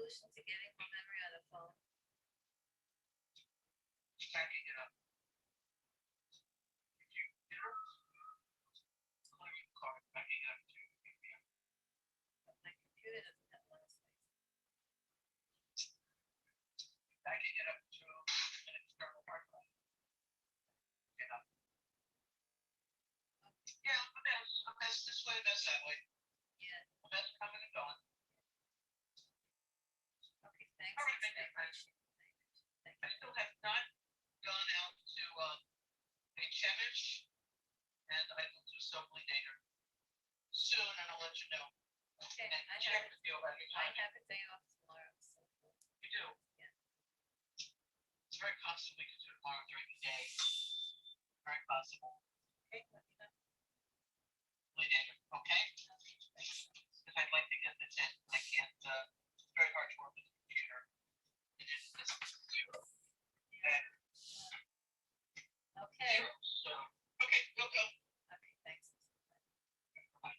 solution to getting more memory on a phone? Backing it up. Card backing up to But my computer doesn't have a lot of space. backing it up to an external hard drive. You know. Yeah, a mess this way, a mess that way. Yeah. A mess coming and going. Okay, thanks. All right, thank you. I still have not gone out to a Chemish, and I will do so later. Soon, and I'll let you know. Okay, And I check have with you about your I timing. have a day off tomorrow, so You do? Yeah. It's very possible we could do it tomorrow during the day. Very possible. okay, let me know. Later, okay? Because I'd like to get this in. I can't, it's very hard to work with the computer. It is zero. Okay. Okay. So, okay, go. Okay, thanks. Bye.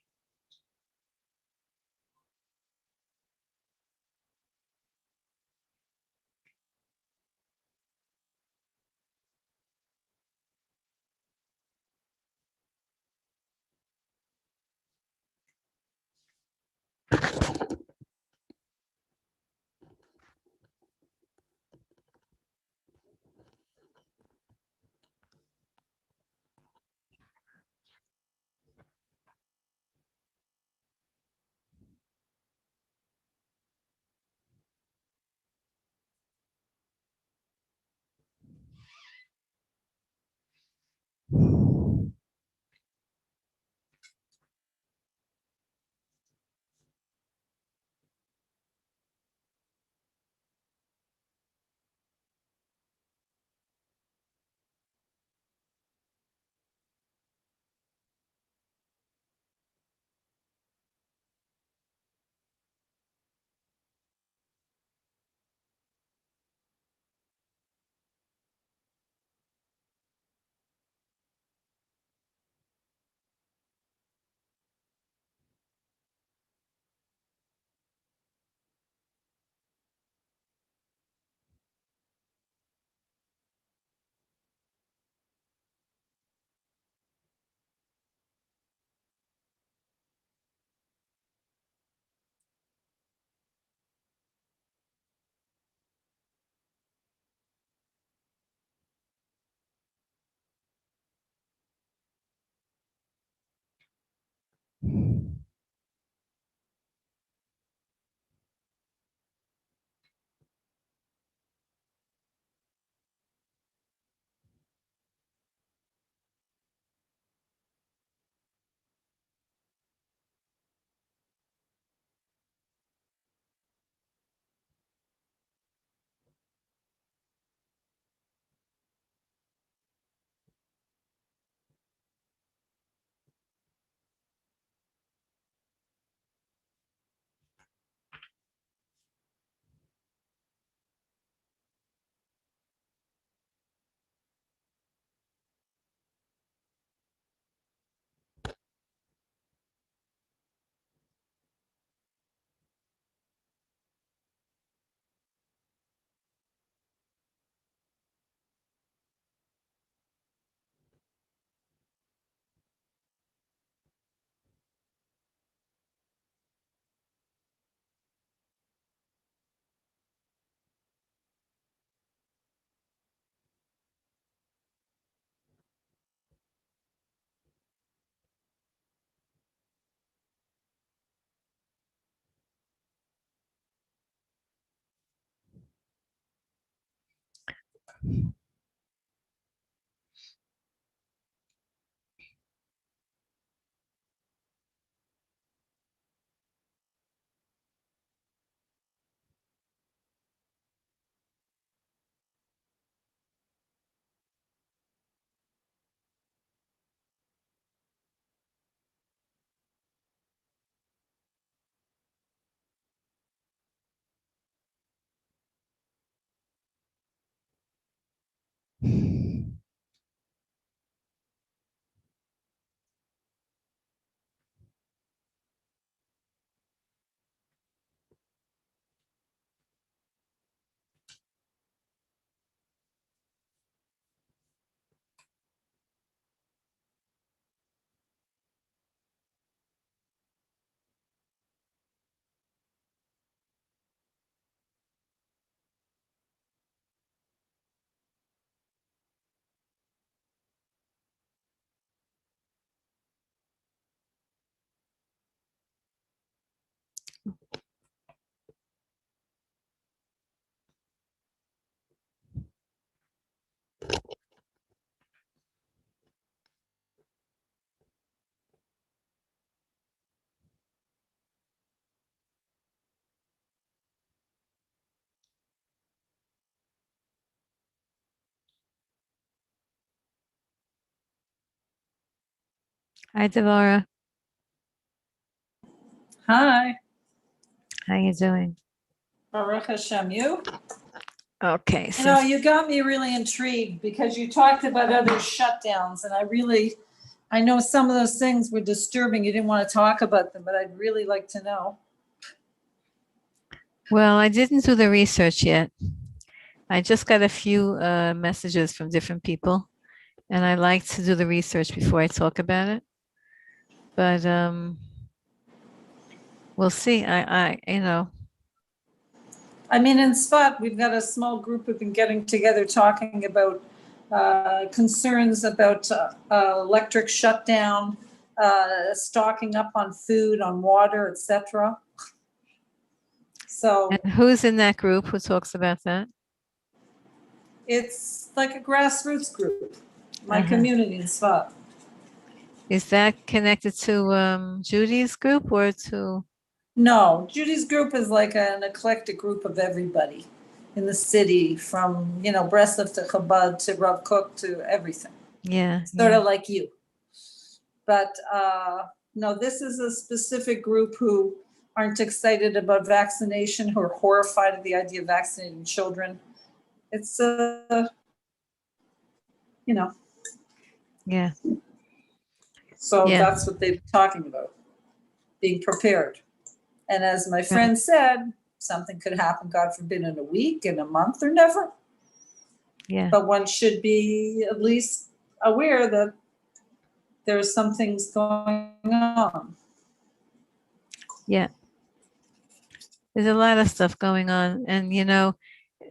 Hi, Devora. Hi, How you doing? Baruch Hashem. You Okay. know, you got me really intrigued because you talked about other shutdowns, and I know some of those things were disturbing. You didn't want to talk about them, but I'd really like to know. Well, I didn't do the research yet. I just got a few messages from different people, and I like to do the research before I talk about it. But we'll see. I mean, in Spot, we've got a small group who've been getting together talking about concerns about electric shutdown, stocking up on food, on water, etc. So And who's in that group who talks about that? it's like a grassroots group, my community in Spot. Is that connected to Judy's group or to? No, Judy's group is like an eclectic group of everybody in the city, from, Breslov to Chabad to Rav Kook to everything. Yeah. Sort of like you. But no, this is a specific group who aren't excited about vaccination, who are horrified at the idea of vaccinating children. It's, Yeah. So Yeah. that's what they've been talking about, being prepared. And as my friend said, something could happen, God forbid, in a week, in a month, or never. Yeah. But one should be at least aware that there are some things going on. Yeah. There's a lot of stuff going on. And,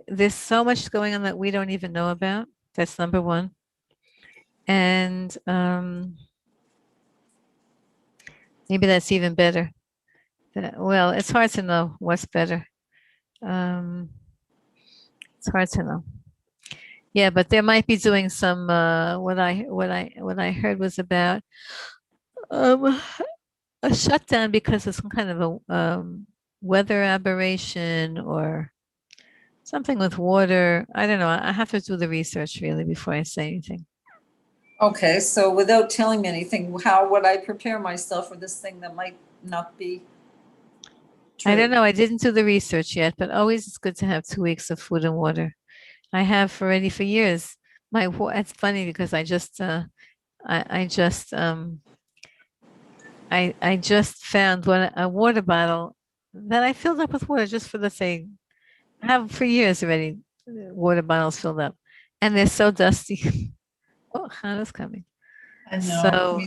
there's so much going on that we don't even know about. That's number one. And maybe that's even better. Well, it's hard to know what's better. It's hard to know. Yeah, but there might be doing some. What I heard was about a shutdown because of some kind of a weather aberration or something with water. I don't know. I have to do the research really before I say anything. Okay, so without telling me anything, how would I prepare myself for this thing that might not be true? I don't know. I didn't do the research yet, but always it's good to have 2 weeks of food and water. I have already for years. It's funny because I just found a water bottle that I filled up with water just for the sake. I have for years already water bottles filled up, and they're so dusty. Oh, Hannah's coming. I know. So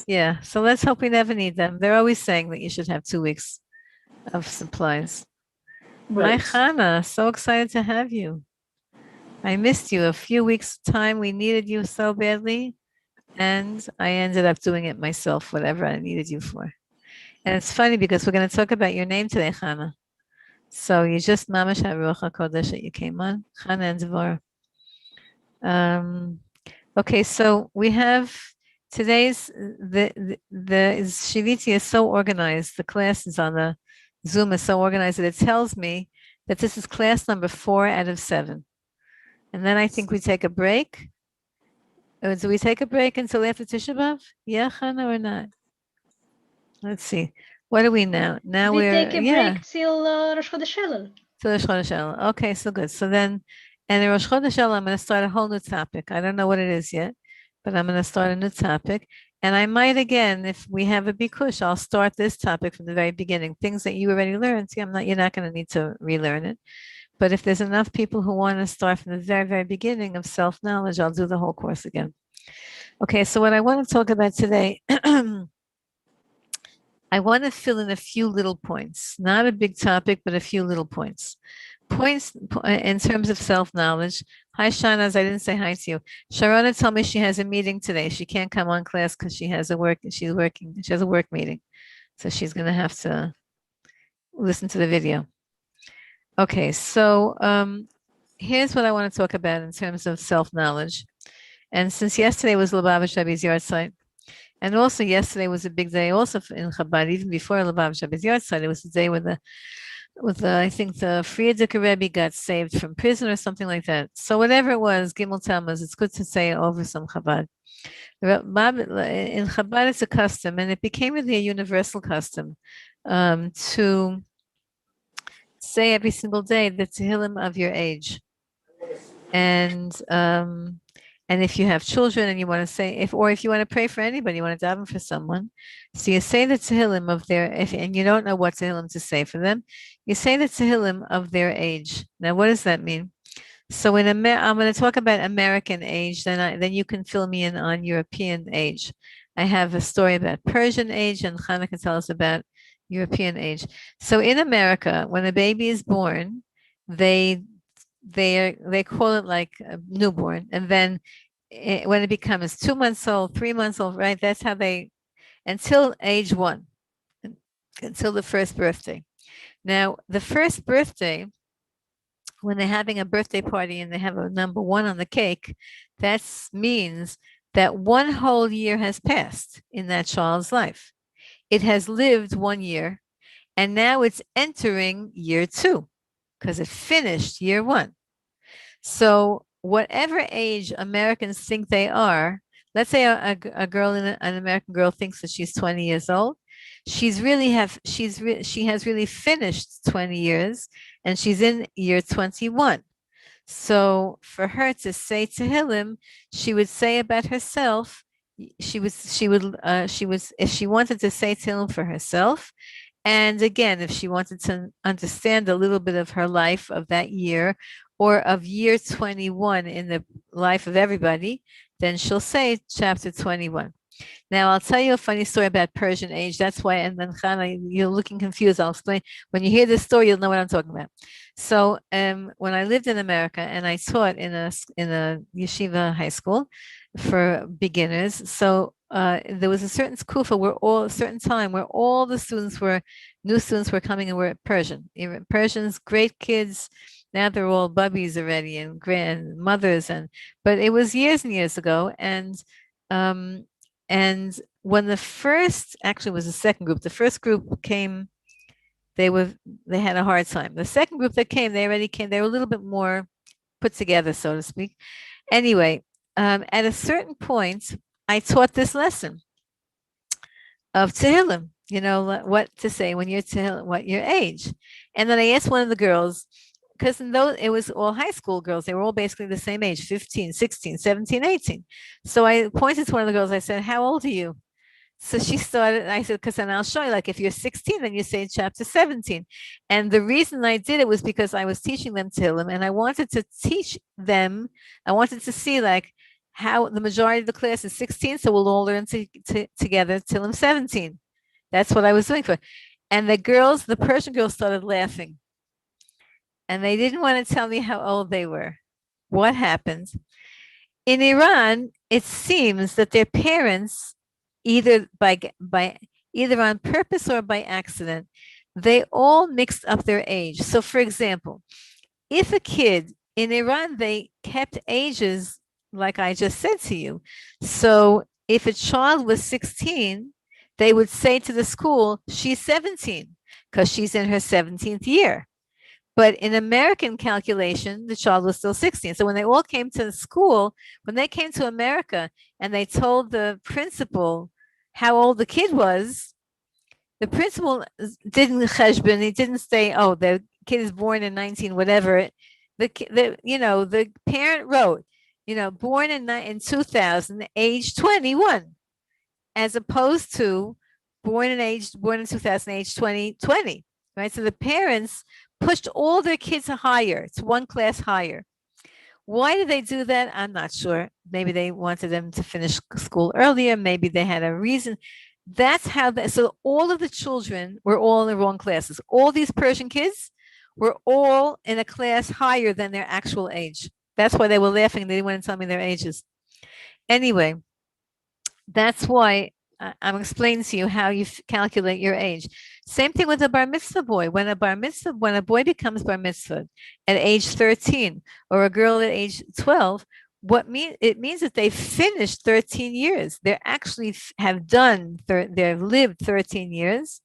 yeah. So let's hope we never need them. They're always saying that you should have 2 weeks of supplies. Right. Hi, Hannah. So excited to have you. I missed you a few weeks' time. We needed you so badly. And I ended up doing it myself, whatever I needed you for. And it's funny because we're going to talk about your name today, Hannah. So you just mamash Ruach HaKodesh that you came on, Hannah and Devorah. Okay, so we have today's the Shiviti is so organized. The class is on the Zoom is so organized that it tells me that this is class number 4 out of 7. And then I think we take a break. Do we take a break until after Tisha B'Av? Yeah, Hannah, or not? Let's see. What are we now? Now We we're take a break till Rosh Chodesh Elul. Till Rosh Chodesh Elul. Okay, so good. So then, and in Rosh Chodesh Elul, I'm going to start a whole new topic. I don't know what it is yet, but I'm going to start a new topic. And I might again, if we have a bikush, I'll start this topic from the very beginning. Things that you already learned. See, you're not going to need to relearn it. But if there's enough people who want to start from the very, very beginning of self-knowledge, I'll do the whole course again. Okay, so what I want to talk about today, I want to fill in a few little points, not a big topic, but a few little points. Points in terms of self-knowledge. Hi, Shanas, I didn't say hi to you. Sharona told me she has a meeting today. She can't come on class because she has a work meeting. So she's going to have to listen to the video. Okay, so here's what I want to talk about in terms of self-knowledge. And since yesterday was Lubavitch Rebbe's yahrzeit, and also yesterday was a big day also in Chabad, even before Lubavitch Rebbe's yahrzeit, it was the day when the with I think the Frierdiker Rebbe got saved from prison or something like that. So whatever it was, Gimel Tammuz, it's good to say over some Chabad. In Chabad, it's a custom, and it became really a universal custom to say every single day the Tehillim of your age. And if you have children and you want to say, if you want to pray for anybody, you want to daven for someone, so you say the Tehillim of their, and you don't know what Tehillim to say for them, you say the Tehillim of their age. Now, what does that mean? So I'm going to talk about American age, then you can fill me in on European age. I have a story about Persian age, and Hannah can tell us about European age. So in America, when a baby is born, they call it like a newborn, and then when it becomes 2 months old, 3 months old, right? That's how until age 1, until the first birthday. Now, the first birthday, when they're having a birthday party and they have a number 1 on the cake, that means that 1 whole year has passed in that child's life. It has lived 1 year, and now it's entering year 2 because it finished year 1. So whatever age Americans think they are, let's say a girl, an American girl thinks that she's 20 years old. She has really finished 20 years, and she's in year 21. So for her to say Tehillim, she would say about herself, if she wanted to say Tehillim for herself, and again, if she wanted to understand a little bit of her life of that year or of year 21 in the life of everybody, then she'll say chapter 21. Now, I'll tell you a funny story about Persian age. That's why, and then Chana, you're looking confused. I'll explain. When you hear this story, you'll know what I'm talking about. So, when I lived in America and I taught in a yeshiva high school for beginners, so there was a certain skufa where all the new students were coming and were Persian. Persians, great kids. Now they're all bubbies already and grandmothers, but it was years and years ago, and when actually was the second group, the first group came, they had a hard time. The second group that came, they were a little bit more put together, so to speak. Anyway, at a certain point, I taught this lesson of Tehillim, what to say when you're Tehillim, what your age. And then I asked one of the girls, because it was all high school girls. They were all basically the same age, 15, 16, 17, 18. So I pointed to one of the girls. I said, how old are you? So she started, I said, because then I'll show you, like if you're 16, then you say chapter 17. And the reason I did it was because I was teaching them Tehillim, and I wanted to teach them, I wanted to see like how the majority of the class is 16, so we'll all learn together Tehillim 17. That's what I was doing for. And the Persian girls started laughing. And they didn't want to tell me how old they were. What happened? In Iran, it seems that their parents, either on purpose or by accident, they all mixed up their age. So, for example, if a kid in Iran, they kept ages like I just said to you. So, if a child was 16, they would say to the school, she's 17 because she's in her 17th year. But in American calculation, the child was still 16. So when they all came to the school, when they came to America and they told the principal how old the kid was, the principal didn't cheshbon. He didn't say, oh, the kid is born in 19, whatever. The parent wrote, born in 2000, age 21, as opposed to born in 2000, age 20, right? So the parents pushed all their kids higher. It's one class higher. Why did they do that? I'm not sure. Maybe they wanted them to finish school earlier. Maybe they had a reason. That's how so all of the children were all in the wrong classes. All these Persian kids were all in a class higher than their actual age. That's why they were laughing. They didn't want to tell me their ages. Anyway, that's why I'm explaining to you how you calculate your age. Same thing with a bar mitzvah boy. When a boy becomes bar mitzvah at age 13 or a girl at age 12, it means that they've finished 13 years. They actually they've lived 13 years,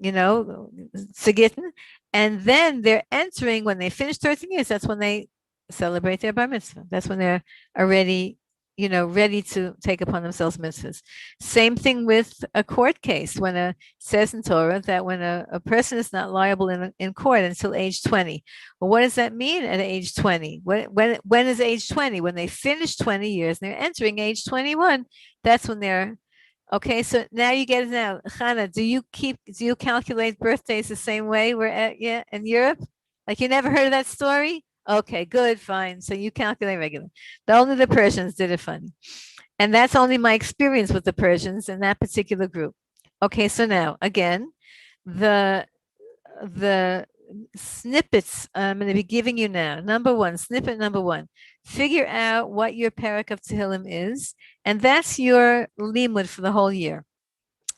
Sigitten, And then they're entering, when they finish 13 years, that's when they celebrate their bar mitzvah. That's when they're already, ready to take upon themselves mitzvahs. Same thing with a court case. When it says in Torah that when a person is not liable in court until age 20. Well, what does that mean at age 20? When is age 20? When they finish 20 years and they're entering age 21, that's when they're okay. So now you get it now. Chana, do you calculate birthdays the same way we're at in Europe? Like you never heard of that story? Okay, good, fine. So you calculate regular. Only the Persians did it funny. And that's only my experience with the Persians in that particular group. Okay, so now again, the snippets I'm going to be giving you now. Snippet number one, figure out what your parak of Tehillim is, and that's your limud for the whole year.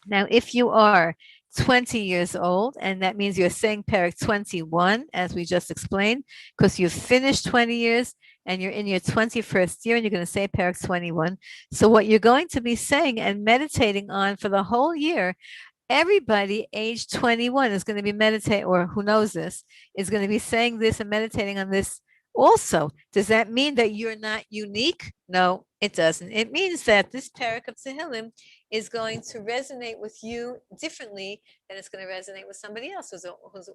Now, if you are 20 years old, and that means you're saying parak 21, as we just explained, because you've finished 20 years and you're in your 21st year and you're going to say parak 21. So what you're going to be saying and meditating on for the whole year, everybody age 21 is going to be meditating, or who knows this, is going to be saying this and meditating on this also. Does that mean that you're not unique? No, it doesn't. It means that this parak of Tehillim is going to resonate with you differently than it's going to resonate with somebody else who's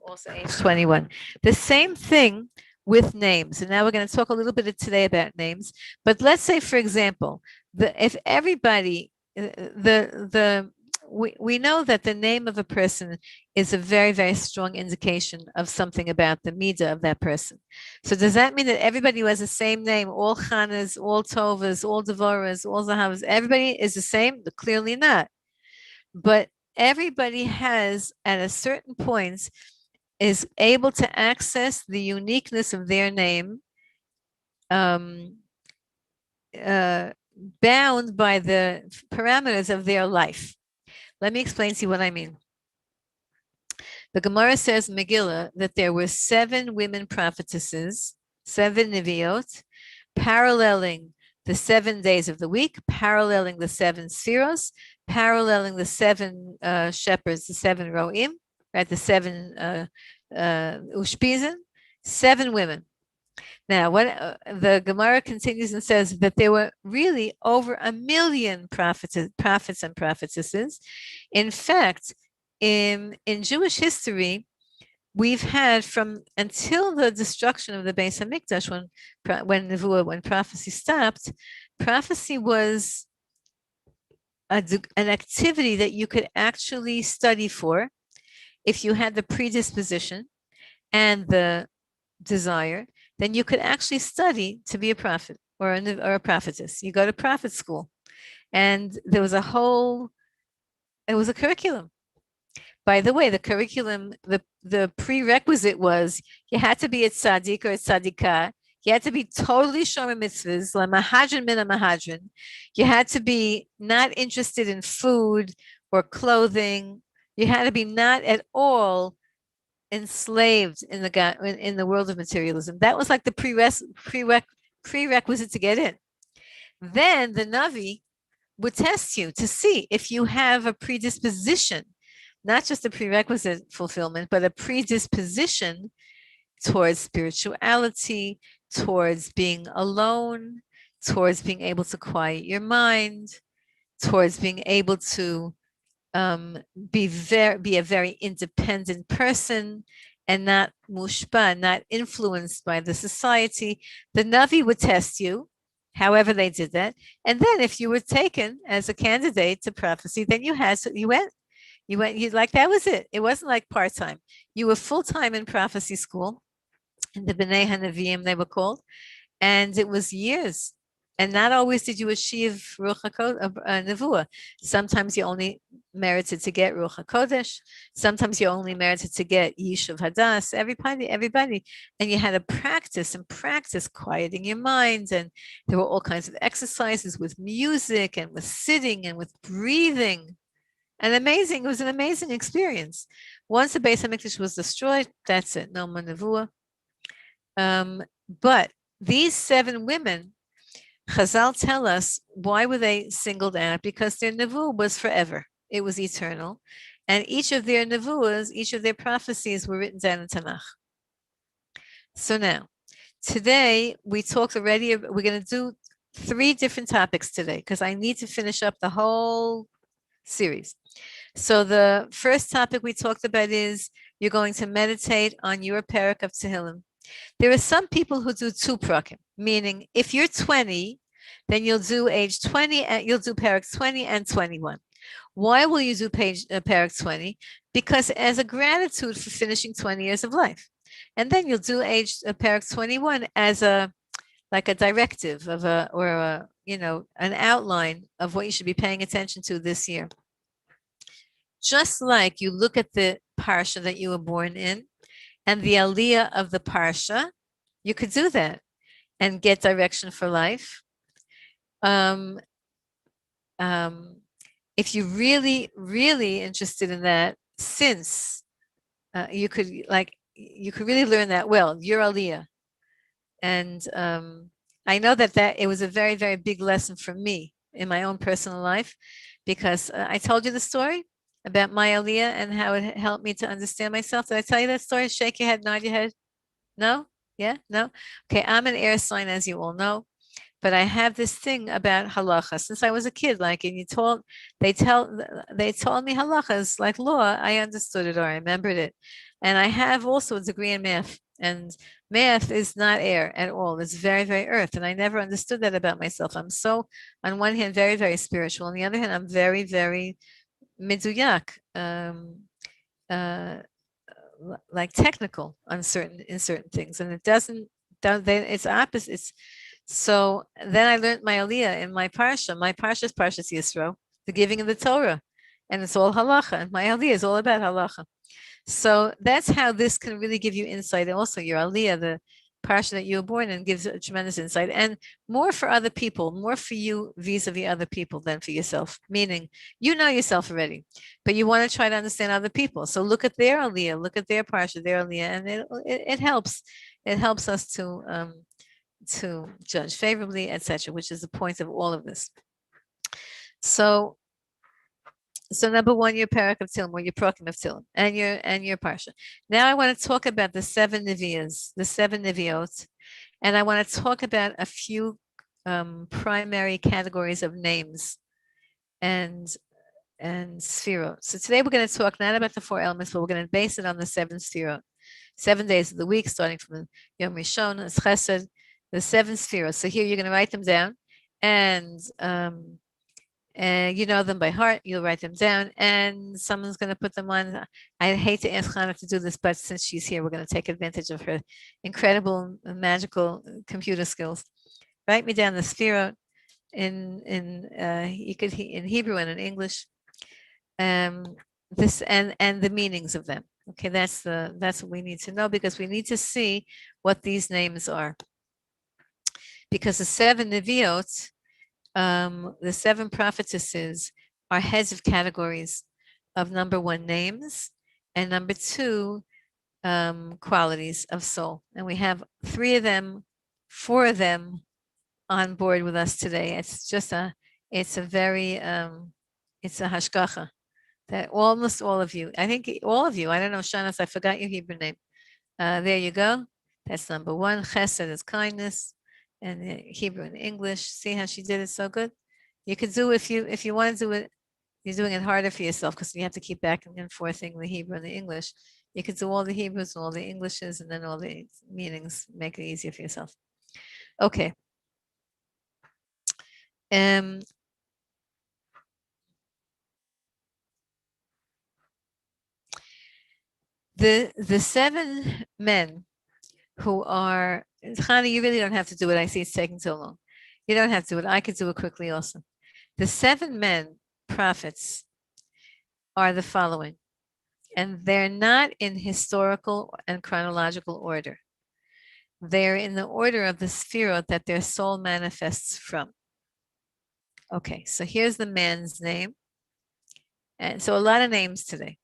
also age 21. The same thing with names. And now we're going to talk a little bit today about names. But let's say, for example, if everybody, we know that the name of a person is a very, very strong indication of something about the midah of that person. So does that mean that everybody who has the same name, all Chanas, all Tovas, all Devoras, all Zahavas, everybody is the same? Clearly not. But everybody has, at a certain point, is able to access the uniqueness of their name, bound by the parameters of their life. Let me explain to you what I mean. The Gemara says, Megillah, that there were 7 women prophetesses, 7 Neviot, paralleling the 7 days of the week, paralleling the 7 Spheros, paralleling the 7 shepherds, the 7 Roim, right, the 7 Ushpizin, 7 women. Now, when the Gemara continues and says that there were really over 1 million prophets and prophetesses. In fact, in Jewish history, we've had until the destruction of the Beis Hamikdash, when prophecy stopped, prophecy was an activity that you could actually study for if you had the predisposition and the desire. Then you could actually study to be a prophet or a prophetess. You go to prophet school, and there was it was a curriculum. By the way, the curriculum, the prerequisite was you had to be a tzaddik or a tzaddikah. You had to be totally shomer mitzvahs, la mahadran min mahadran. You had to be not interested in food or clothing. You had to be not at all enslaved in the world of materialism. That was like the prerequisite to get in. Then the Navi would test you to see if you have a predisposition, not just a prerequisite fulfillment, but a predisposition towards spirituality, towards being alone, towards being able to quiet your mind, towards being able to be a very independent person and not mushpa, not influenced by the society. The Navi would test you, however they did that. And then if you were taken as a candidate to prophecy, then you went, like that was it. It wasn't like part-time. You were full-time in prophecy school, in the B'nai HaNeviim they were called, and it was years. And not always did you achieve Ruach Nevuah. Sometimes you only merited to get Ruach HaKodesh. Sometimes you only merited to get Yishuv Hadas. Everybody. And you had to practice quieting your mind. And there were all kinds of exercises with music and with sitting and with breathing. And it was an amazing experience. Once the Beis HaMikdash was destroyed, that's it, no more Nevuah. But these 7 women, Chazal tell us, why were they singled out? Because their nevuah was forever. It was eternal. And each of their nevuas, each of their prophecies were written down in Tanakh. So now, today we talked already, we're going to do 3 different topics today because I need to finish up the whole series. So the first topic we talked about is you're going to meditate on your parak of Tehillim. There are some people who do 2 prakim, meaning if you're 20, then you'll do age 20, and you'll do parak 20 and 21. Why will you do parak 20? Because as a gratitude for finishing 20 years of life. And then you'll do age parak 21 as a like a directive of an outline of what you should be paying attention to this year. Just like you look at the parsha that you were born in and the aliyah of the parsha, you could do that and get direction for life. If you're really, really interested in that, since you could really learn that well, your aliyah. And I know that it was a very, very big lesson for me in my own personal life, because I told you the story about my aliyah and how it helped me to understand myself. Did I tell you that story? Shake your head, nod your head. No? Yeah? No? Okay, I'm an air sign, as you all know. But I have this thing about halacha since I was a kid. Like, and they told me halachas like law. I understood it or I remembered it, and I have also a degree in math. And math is not air at all. It's very, very earth. And I never understood that about myself. I'm so, on one hand, very, very spiritual. On the other hand, I'm very, very miduyak, like technical in certain things. And it doesn't. It's opposite. So then I learned my aliyah in my parsha. My parsha is Parshas Yisro, the giving of the Torah, and it's all halacha. And my aliyah is all about halacha. So that's how this can really give you insight. And also your aliyah, the parsha that you were born in, gives a tremendous insight, and more for other people, more for you vis-a-vis other people than for yourself. Meaning, you know yourself already, but you want to try to understand other people. So look at their aliyah, look at their parsha, their aliyah, and it helps. It helps us to judge favorably, etc., which is the point of all of this. So number 1, your parak of Tehillim, or your prakim of Tehillim, and your parsha. Now I want to talk about the 7 nevias, the 7 neviot, and I want to talk about a few primary categories of names and sphirot. So today we're going to talk not about the 4 elements, but we're going to base it on the 7 sphirot, 7 days of the week, starting from Yom Rishon, it's Chesed, the 7 sphirot. So here you're going to write them down, and you know them by heart. You'll write them down, and someone's going to put them on. I hate to ask Hannah to do this, but since she's here, we're going to take advantage of her incredible, magical computer skills. Write me down the sphirot in Hebrew and in English. This and the meanings of them. Okay, that's what we need to know, because we need to see what these names are. Because the 7 neviot, the 7 prophetesses, are heads of categories of number 1, names, and number 2, qualities of soul. And we have 3 of them, 4 of them on board with us today. It's a very, it's a hashgacha that almost all of you, I think all of you, I don't know, Shanas, I forgot your Hebrew name. There you go. That's number 1. Chesed is kindness, and Hebrew and English. See how she did it so good? You could do, if you want to do it, you're doing it harder for yourself because you have to keep back and forthing the Hebrew and the English. You could do all the Hebrews and all the Englishes, and then all the meanings, make it easier for yourself. Okay. The 7 men who are, Chani, you really don't have to do it. I see it's taking so long. You don't have to do it. I could do it quickly also. The 7 men, prophets, are the following, and they're not in historical and chronological order. They're in the order of the sphirot that their soul manifests from. Okay, so here's the man's name. And so a lot of names today.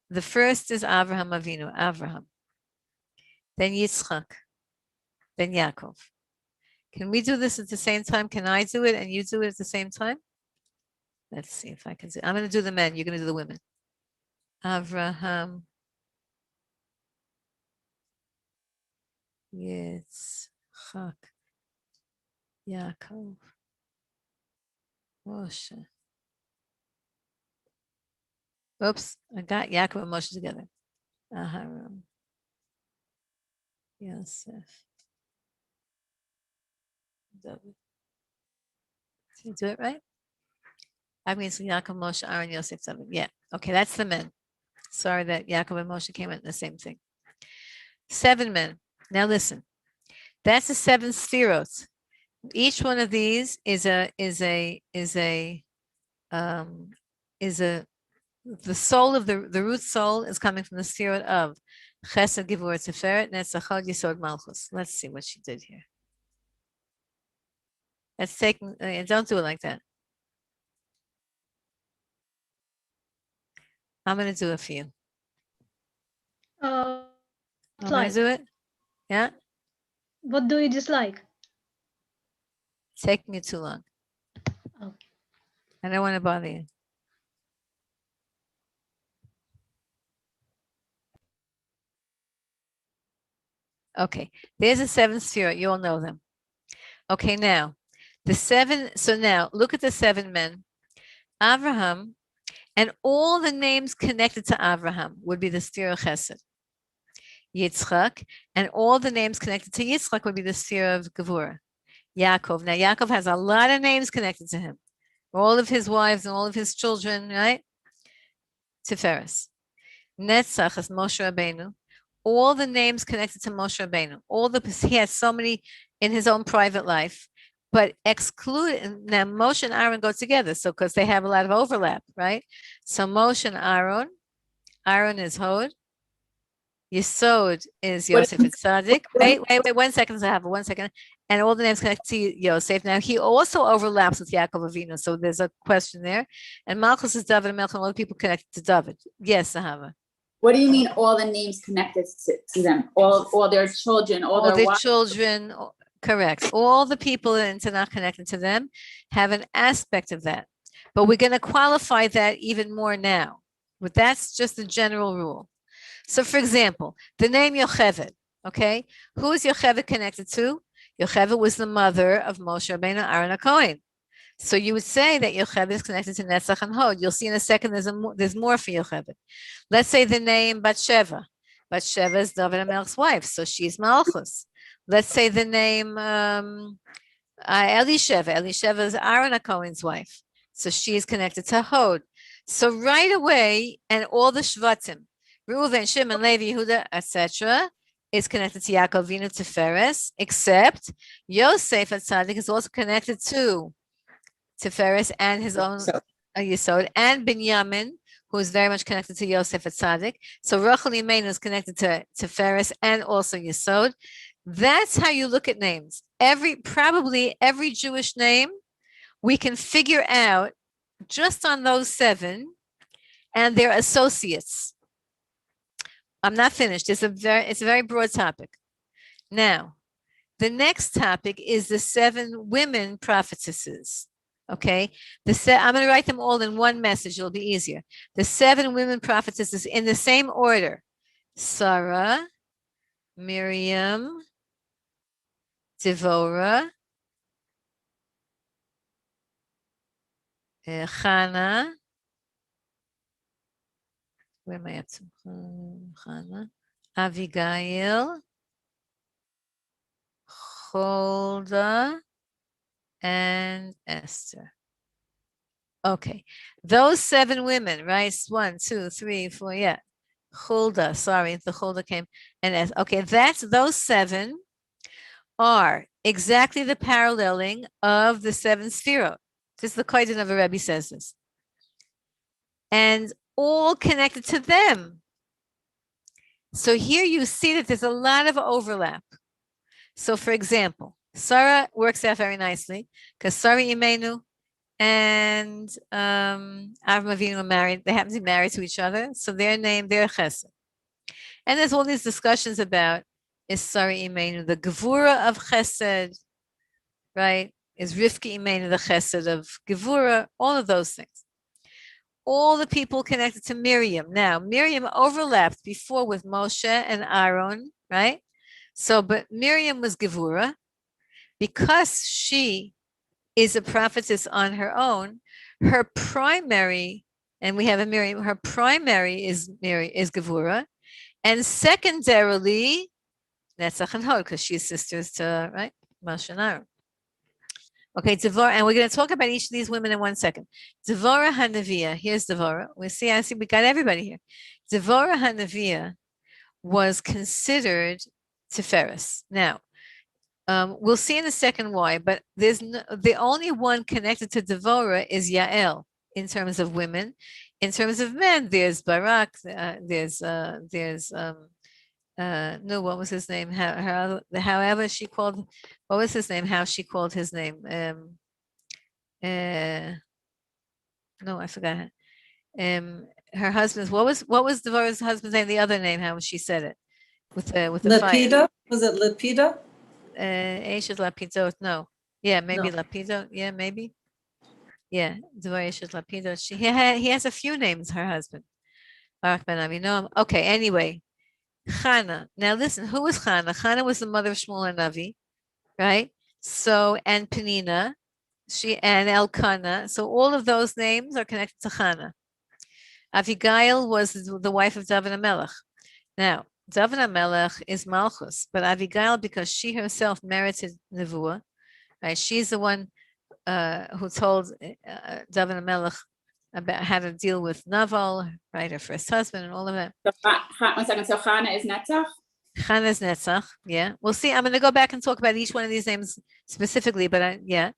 The first is Avraham Avinu, Avraham. Then Yitzchak. Then Yaakov. Can we do this at the same time? Can I do it and you do it at the same time? Let's see if I can do it. I'm going to do the men. You're going to do the women. Avraham, Yitzchak, Yaakov, Moshe. Oops, I got Yaakov and Moshe together. Aharon, Yosef, David. Did you do it right? I mean, so Yaakov, Moshe, Aaron, Yosef, David. Yeah. Okay, that's the men. Sorry that Yaakov and Moshe came out in the same thing. 7 men. Now listen. That's the 7 spheros. Each one of these is the soul of the root soul is coming from the spirit of Chesed, Gevurah, Tiferet, Netzach, Yesod, Malchus. Let's see what she did here. Let's take, don't do it like that. I'm going to do it for you. I'm going to do it. Yeah? What do you dislike? It's taking you too long. Oh. I don't want to bother you. Okay, there's a 7 sphere. You all know them. Okay, now, the 7, so now look at the 7 men. Avraham, and all the names connected to Avraham would be the sphere of Chesed. Yitzchak, and all the names connected to Yitzchak would be the sphere of Gevurah. Yaakov, now Yaakov has a lot of names connected to him. All of his wives and all of his children, right? Tiferes. Netzach is Moshe Rabbeinu. All the names connected to Moshe Rabbeinu. He has so many in his own private life, but exclude, now Moshe and Aaron go together, so because they have a lot of overlap, right? So Moshe and Aaron is Hod, Yesod is Yosef and Tzaddik. Wait, 1 second, Zahava, 1 second. And all the names connected to Yosef. Now he also overlaps with Yaakov Avinu, so there's a question there. And Malchus is David and Melch, and all the people connected to David. Yes, Zahava. What do you mean all the names connected to them? All their children, all their children, correct. All the people in Tanakh connected to them have an aspect of that. But we're going to qualify that even more now. But that's just the general rule. So for example, the name Yocheved, okay? Who is Yocheved connected to? Yocheved was the mother of Moshe Rabbeinu, Aaron HaKohen. So you would say that Yocheved is connected to Netzach and Hod. You'll see in a second there's more for Yocheved. Let's say the name Batsheva. Batsheva is David HaMelech's wife, so she's Malchus. Let's say the name Elisheva. Elisheva is Aaron HaKohen's wife, so she is connected to Hod. So right away, and all the Shvatim, Reuven, Shimon, Levi, Yehuda, etc., is connected to Yaakov Avinu Tiferes, except Yosef Tzaddik is also connected to Tiferes and his own Yesod, and Binyamin, who is very much connected to Yosef Tzaddik. So Rachel Imeinu is connected to Tiferes and also Yesod. That's how you look at names. Probably every Jewish name we can figure out just on those 7 and their associates. I'm not finished. It's a very broad topic. Now, the next topic is the 7 women prophetesses. Okay, I'm going to write them all in one message. It'll be easier. The 7 women prophetesses in the same order: Sarah, Miriam, Devorah, Hannah. Where am I up to? Hannah, Abigail, Huldah, and Esther. Okay, those 7 women, right? 1, 2, 3, 4, yeah. Huldah, sorry, the Huldah came. And okay, those 7 are exactly the paralleling of the 7 Sphirot. This is the Kohen of a Rebbe says this. And all connected to them. So here you see that there's a lot of overlap. So for example, Sarah works out very nicely because Sarah Imenu and Avram Avinu are married. They happen to be married to each other. So their Chesed. And there's all these discussions about, is Sarah Imenu the Gevurah of Chesed, right? Is Rivka Imenu the Chesed of Gevurah? All of those things. all the people connected to Miriam. Now, Miriam overlapped before with Moshe and Aaron, right? So, but Miriam was Gevura. Because she is a prophetess on her own, her primary, and we have a Miriam, her primary is Gevura, and secondarily, Netzach and Hod, because she's sisters to, right, Moshe and Aaron. Okay, Devorah, and we're going to talk about each of these women in 1 second. Devorah HaNeviah, here's Devorah. I see, we got everybody here. Devorah HaNeviah was considered Tiferes. Now, we'll see in a second why, but there's the only one connected to Devorah is Yael in terms of women. In terms of men, there's Barak, there's no, what was his name? However she called, what was his name? How she called his name? No, I forgot. Her husband's, what was Devorah's husband's name? The other name, how she said it with the fire. Lapida? Was it Lapida? Eshet Lapidot, no. Yeah, maybe No. Lapidot. Yeah, maybe. Yeah, Devorah Eshet Lapidot. He has a few names, her husband. Barak ben Avinoam. Okay, anyway. Chana. Now listen, who was Chana? Chana was the mother of Shmuel and Navi, right? So, and Penina, and Elkanah. So all of those names are connected to Chana. Avigail was the wife of David HaMelech. Now, David HaMelech is Malchus, but Avigail, because she herself merited Nevuah, right? She's the one who told David HaMelech about how to deal with Naval, right, her first husband, and all of that. So, 1 second. So Chana is Netzach? Chana is Netzach, yeah. We'll see. I'm going to go back and talk about each one of these names specifically, but yeah.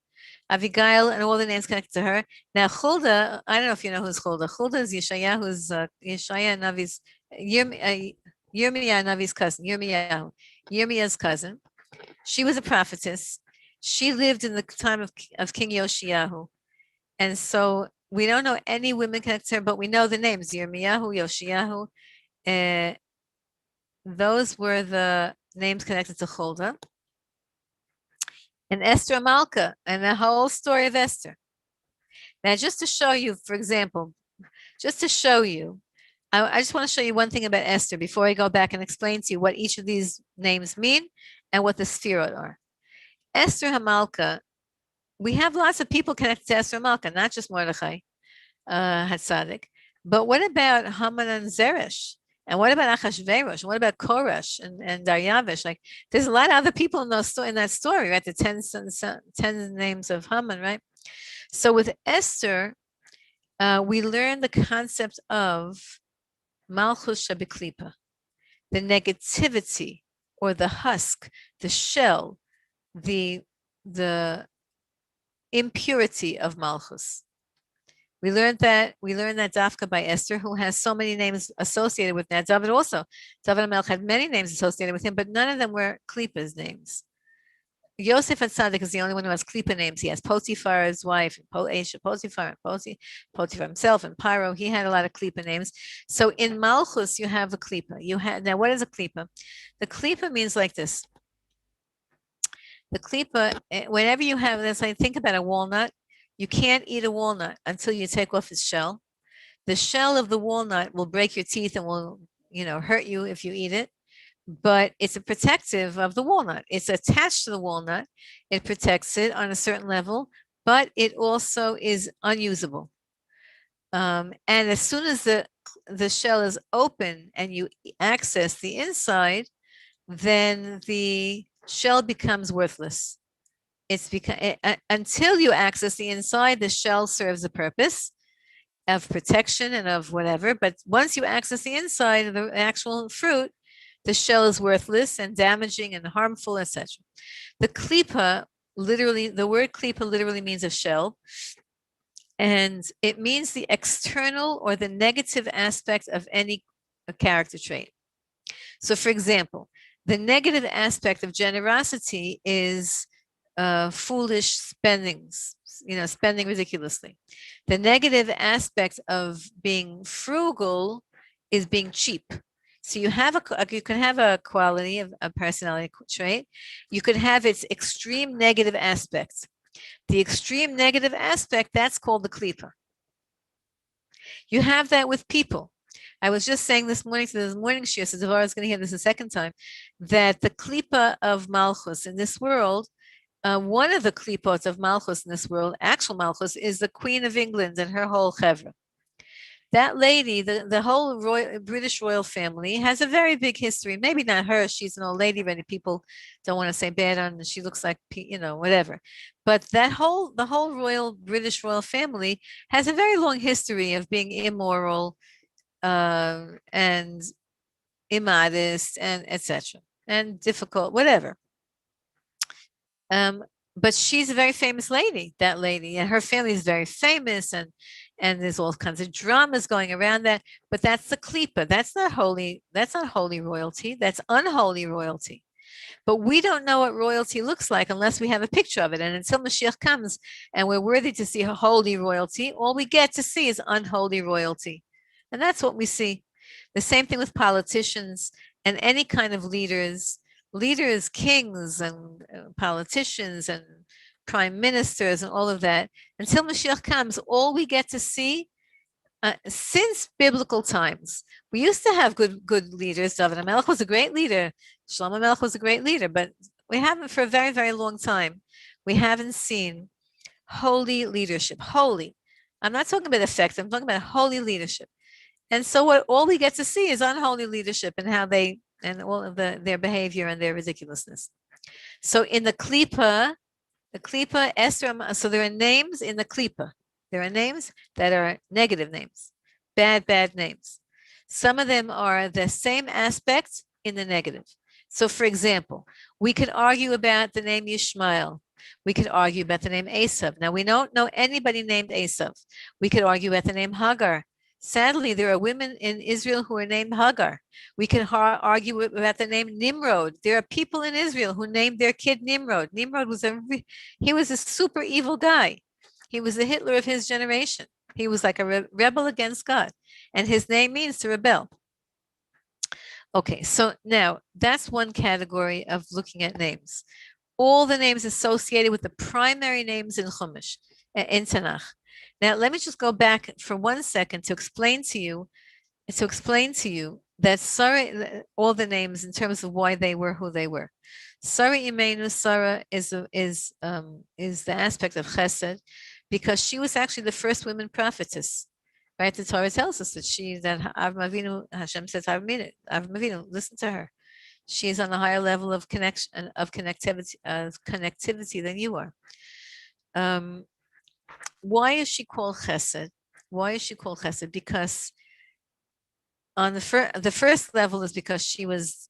Avigail and all the names connected to her. Now, Huldah, I don't know if you know who's Huldah. Huldah is Yeshaya, who's Yeshaya Navi's, Yirmiyah Navi's cousin, Yirmiyah's cousin. She was a prophetess. She lived in the time of King Yoshiyahu. And so we don't know any women connected to her, but we know the names, Yirmiyahu, Yoshiyahu. Those were the names connected to Huldah. And Esther Malka, and the whole story of Esther. Now, just to show you, for example, just to show you, I just want to show you one thing about Esther before I go back and explain to you what each of these names mean and what the Sfirot are. Esther Hamalka, we have lots of people connected to Esther Hamalka, not just Mordechai Hatzadik. But what about Haman and Zeresh? And what about Achashverosh? And what about Koresh and Daryavish? Like, there's a lot of other people in that story, right? The 10 names of Haman, right? So with Esther, we learn the concept of Malchus Shabiklipa, the negativity or the husk, the shell, the impurity of Malchus. We learned that Dafka by Esther, who has so many names associated with that. David HaMelech had many names associated with him, but none of them were Klippa's names. Yosef Atzadik is the only one who has Klippa names. He has Potiphar's wife, Potiphar, Potiphar himself, and Pyro. He had a lot of Klippa names. So in Malchus, you have a Klippa. Now, what is a Klippa? The Klippa means like this. The Klippa, whenever you have this, I think about a walnut. You can't eat a walnut until you take off its shell. The shell of the walnut will break your teeth and will, hurt you if you eat it. But it's a protective of the walnut. It's attached to the walnut. It protects it on a certain level, but it also is unusable. And as soon as the shell is open and you access the inside, then the shell becomes worthless. Until you access the inside, the shell serves a purpose of protection and of whatever. But once you access the inside of the actual fruit, the shell is worthless and damaging and harmful, etc. The klipa, the word klipa literally means a shell. And it means the external or the negative aspect of any character trait. So for example, the negative aspect of generosity is foolish spendings, spending ridiculously. The negative aspect of being frugal is being cheap. So you can have a quality of a personality trait. You could have its extreme negative aspects. The extreme negative aspect, that's called the klipa. You have that with people. I was just saying this morning to this morning shir, so Devorah is going to hear this a second time, that the klipa of Malchus in this world, one of the klipot of Malchus in this world, actual Malchus, is the Queen of England and her whole chevra. That lady, the whole British royal family has a very big history. Maybe not her, she's an old lady already. People don't want to say bad on her. She looks like, whatever. But the whole British royal family has a very long history of being immoral and immodest and etc. and difficult, whatever. But she's a very famous lady, that lady, and her family is very famous, and there's all kinds of dramas going around that. But that's the klipa. That's not holy royalty. That's unholy royalty. But we don't know what royalty looks like unless we have a picture of it. And until Mashiach comes and we're worthy to see holy royalty, all we get to see is unholy royalty. And that's what we see. The same thing with politicians and any kind of leaders, kings and politicians and prime ministers and all of that. Until Mashiach comes, all we get to see since biblical times. We used to have good leaders. David HaMelech was a great leader. Shlomo HaMelech was a great leader, but we haven't for a very, very long time. We haven't seen holy leadership. Holy. I'm not talking about effective. I'm talking about holy leadership. And so all we get to see is unholy leadership and how they and all of their behavior and their ridiculousness. So in the klipa, Esther, so there are names in the klipa. There are names that are negative names, bad names. Some of them are the same aspect in the negative. So for example, we could argue about the name Yishmael. We could argue about the name Esav. Now we don't know anybody named Esav. We could argue about the name Hagar. Sadly, there are women in Israel who are named Hagar. We can argue about the name Nimrod. There are people in Israel who named their kid Nimrod. Nimrod was a super evil guy. He was the Hitler of his generation. He was like a rebel against God, and his name means to rebel. Okay, so now that's one category of looking at names. All the names associated with the primary names in Chumash, in Tanakh. Now, let me just go back for 1 second to explain to you that Sarah, all the names in terms of why they were who they were. Sarah Imenu, Sarah is the aspect of Chesed, because she was actually the first woman prophetess, right? The Torah tells us that Avram Avinu, Hashem says, Avram Avinu, listen to her. She is on a higher level of connectivity than you are. Why is she called Chesed? Because on the first level is because she was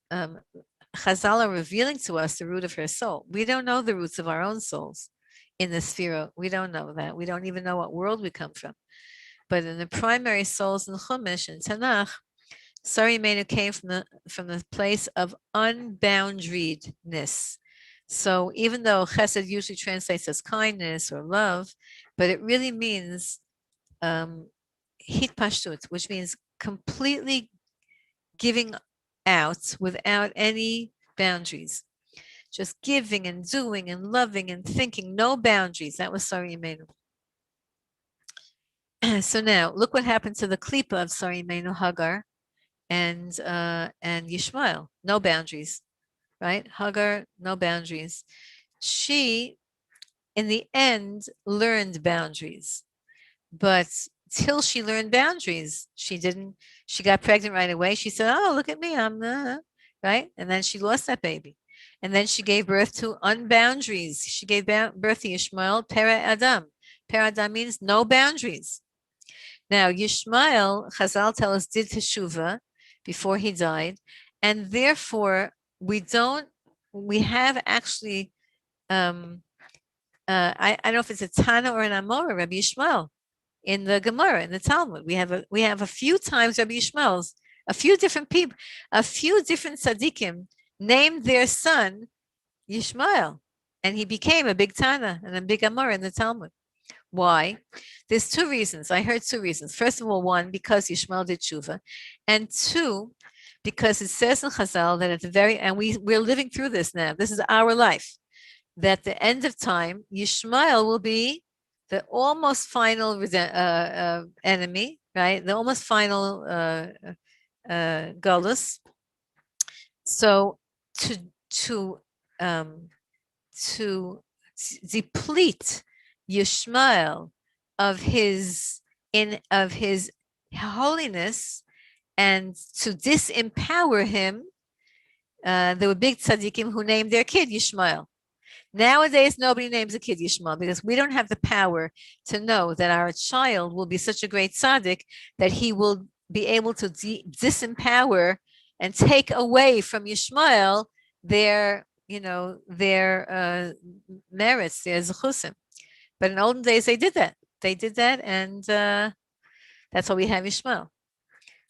Chazal are revealing to us the root of her soul. We don't know the roots of our own souls in the sphere. We don't know that. We don't even know what world we come from. But in the primary souls in Chumash and Tanakh, Sarah Imenu came from the place of unboundedness. So even though Chesed usually translates as kindness or love, but it really means hitpashtut, which means completely giving out without any boundaries. Just giving and doing and loving and thinking, no boundaries. That was Sarah Imenu. So now look what happened to the klipa of Sarah Imenu, Hagar and Yishmael. No boundaries, right? Hagar, no boundaries. She, in the end, learned boundaries, but till she learned boundaries, she got pregnant right away. She said, oh, look at me, I'm right? And then she lost that baby. And then she gave birth to unboundaries. She gave birth to Yishmael, Pera Adam. Pera Adam means no boundaries. Now, Yishmael, Chazal tell us, did teshuvah before he died. And therefore, we have actually, I don't know if it's a Tana or an Amora, Rabbi Yishmael, in the Gemara, in the Talmud. We have a few times Rabbi Yishmael's, a few different people, a few different tzaddikim named their son Yishmael, and he became a big Tana and a big Amora in the Talmud. Why? There's two reasons. I heard two reasons. First of all, one, because Yishmael did tshuva, and two, because it says in Chazal that at the very end, we're living through this now. This is our life. That the end of time, Yishmael will be the almost final enemy, right? The almost final Galus. So to to um, to deplete Yishmael of his holiness and to disempower him, there were big tzaddikim who named their kid Yishmael. Nowadays, nobody names a kid Yishmael because we don't have the power to know that our child will be such a great tzaddik that he will be able to disempower and take away from Yishmael their, their merits, their zechusim. But in olden days, they did that. And that's why we have Yishmael.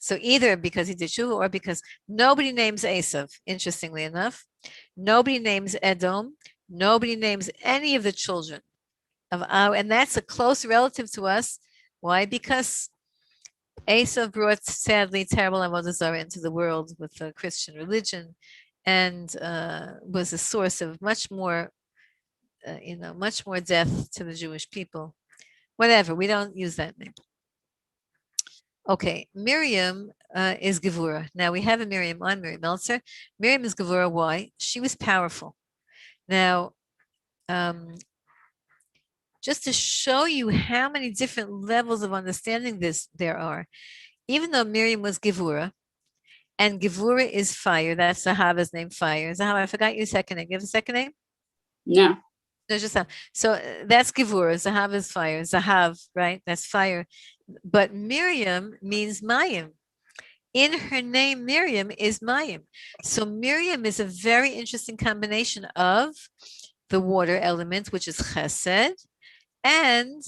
So either because he did tshuva or because nobody names Esav, interestingly enough. Nobody names Edom. Nobody names any of the children of our, and that's a close relative to us. Why? Because Esav brought, sadly, terrible avodah zarah into the world with the Christian religion, and was a source of much more death to the Jewish people. Whatever, we don't use that name. Okay, Miriam is Gevura. Now we have a Miriam on Miriam Meltzer. Miriam is Gevura. Why? She was powerful. Now, just to show you how many different levels of understanding there are, even though Miriam was Gevura, and Gevura is fire, that's Zahava's name, fire. Zahava, I forgot your second name. You have a second name? No. No, just so that's Gevura. Zahav is fire. Zahav, right? That's fire. But Miriam means Mayim. In her name, Miriam is Mayim. So Miriam is a very interesting combination of the water element, which is Chesed, and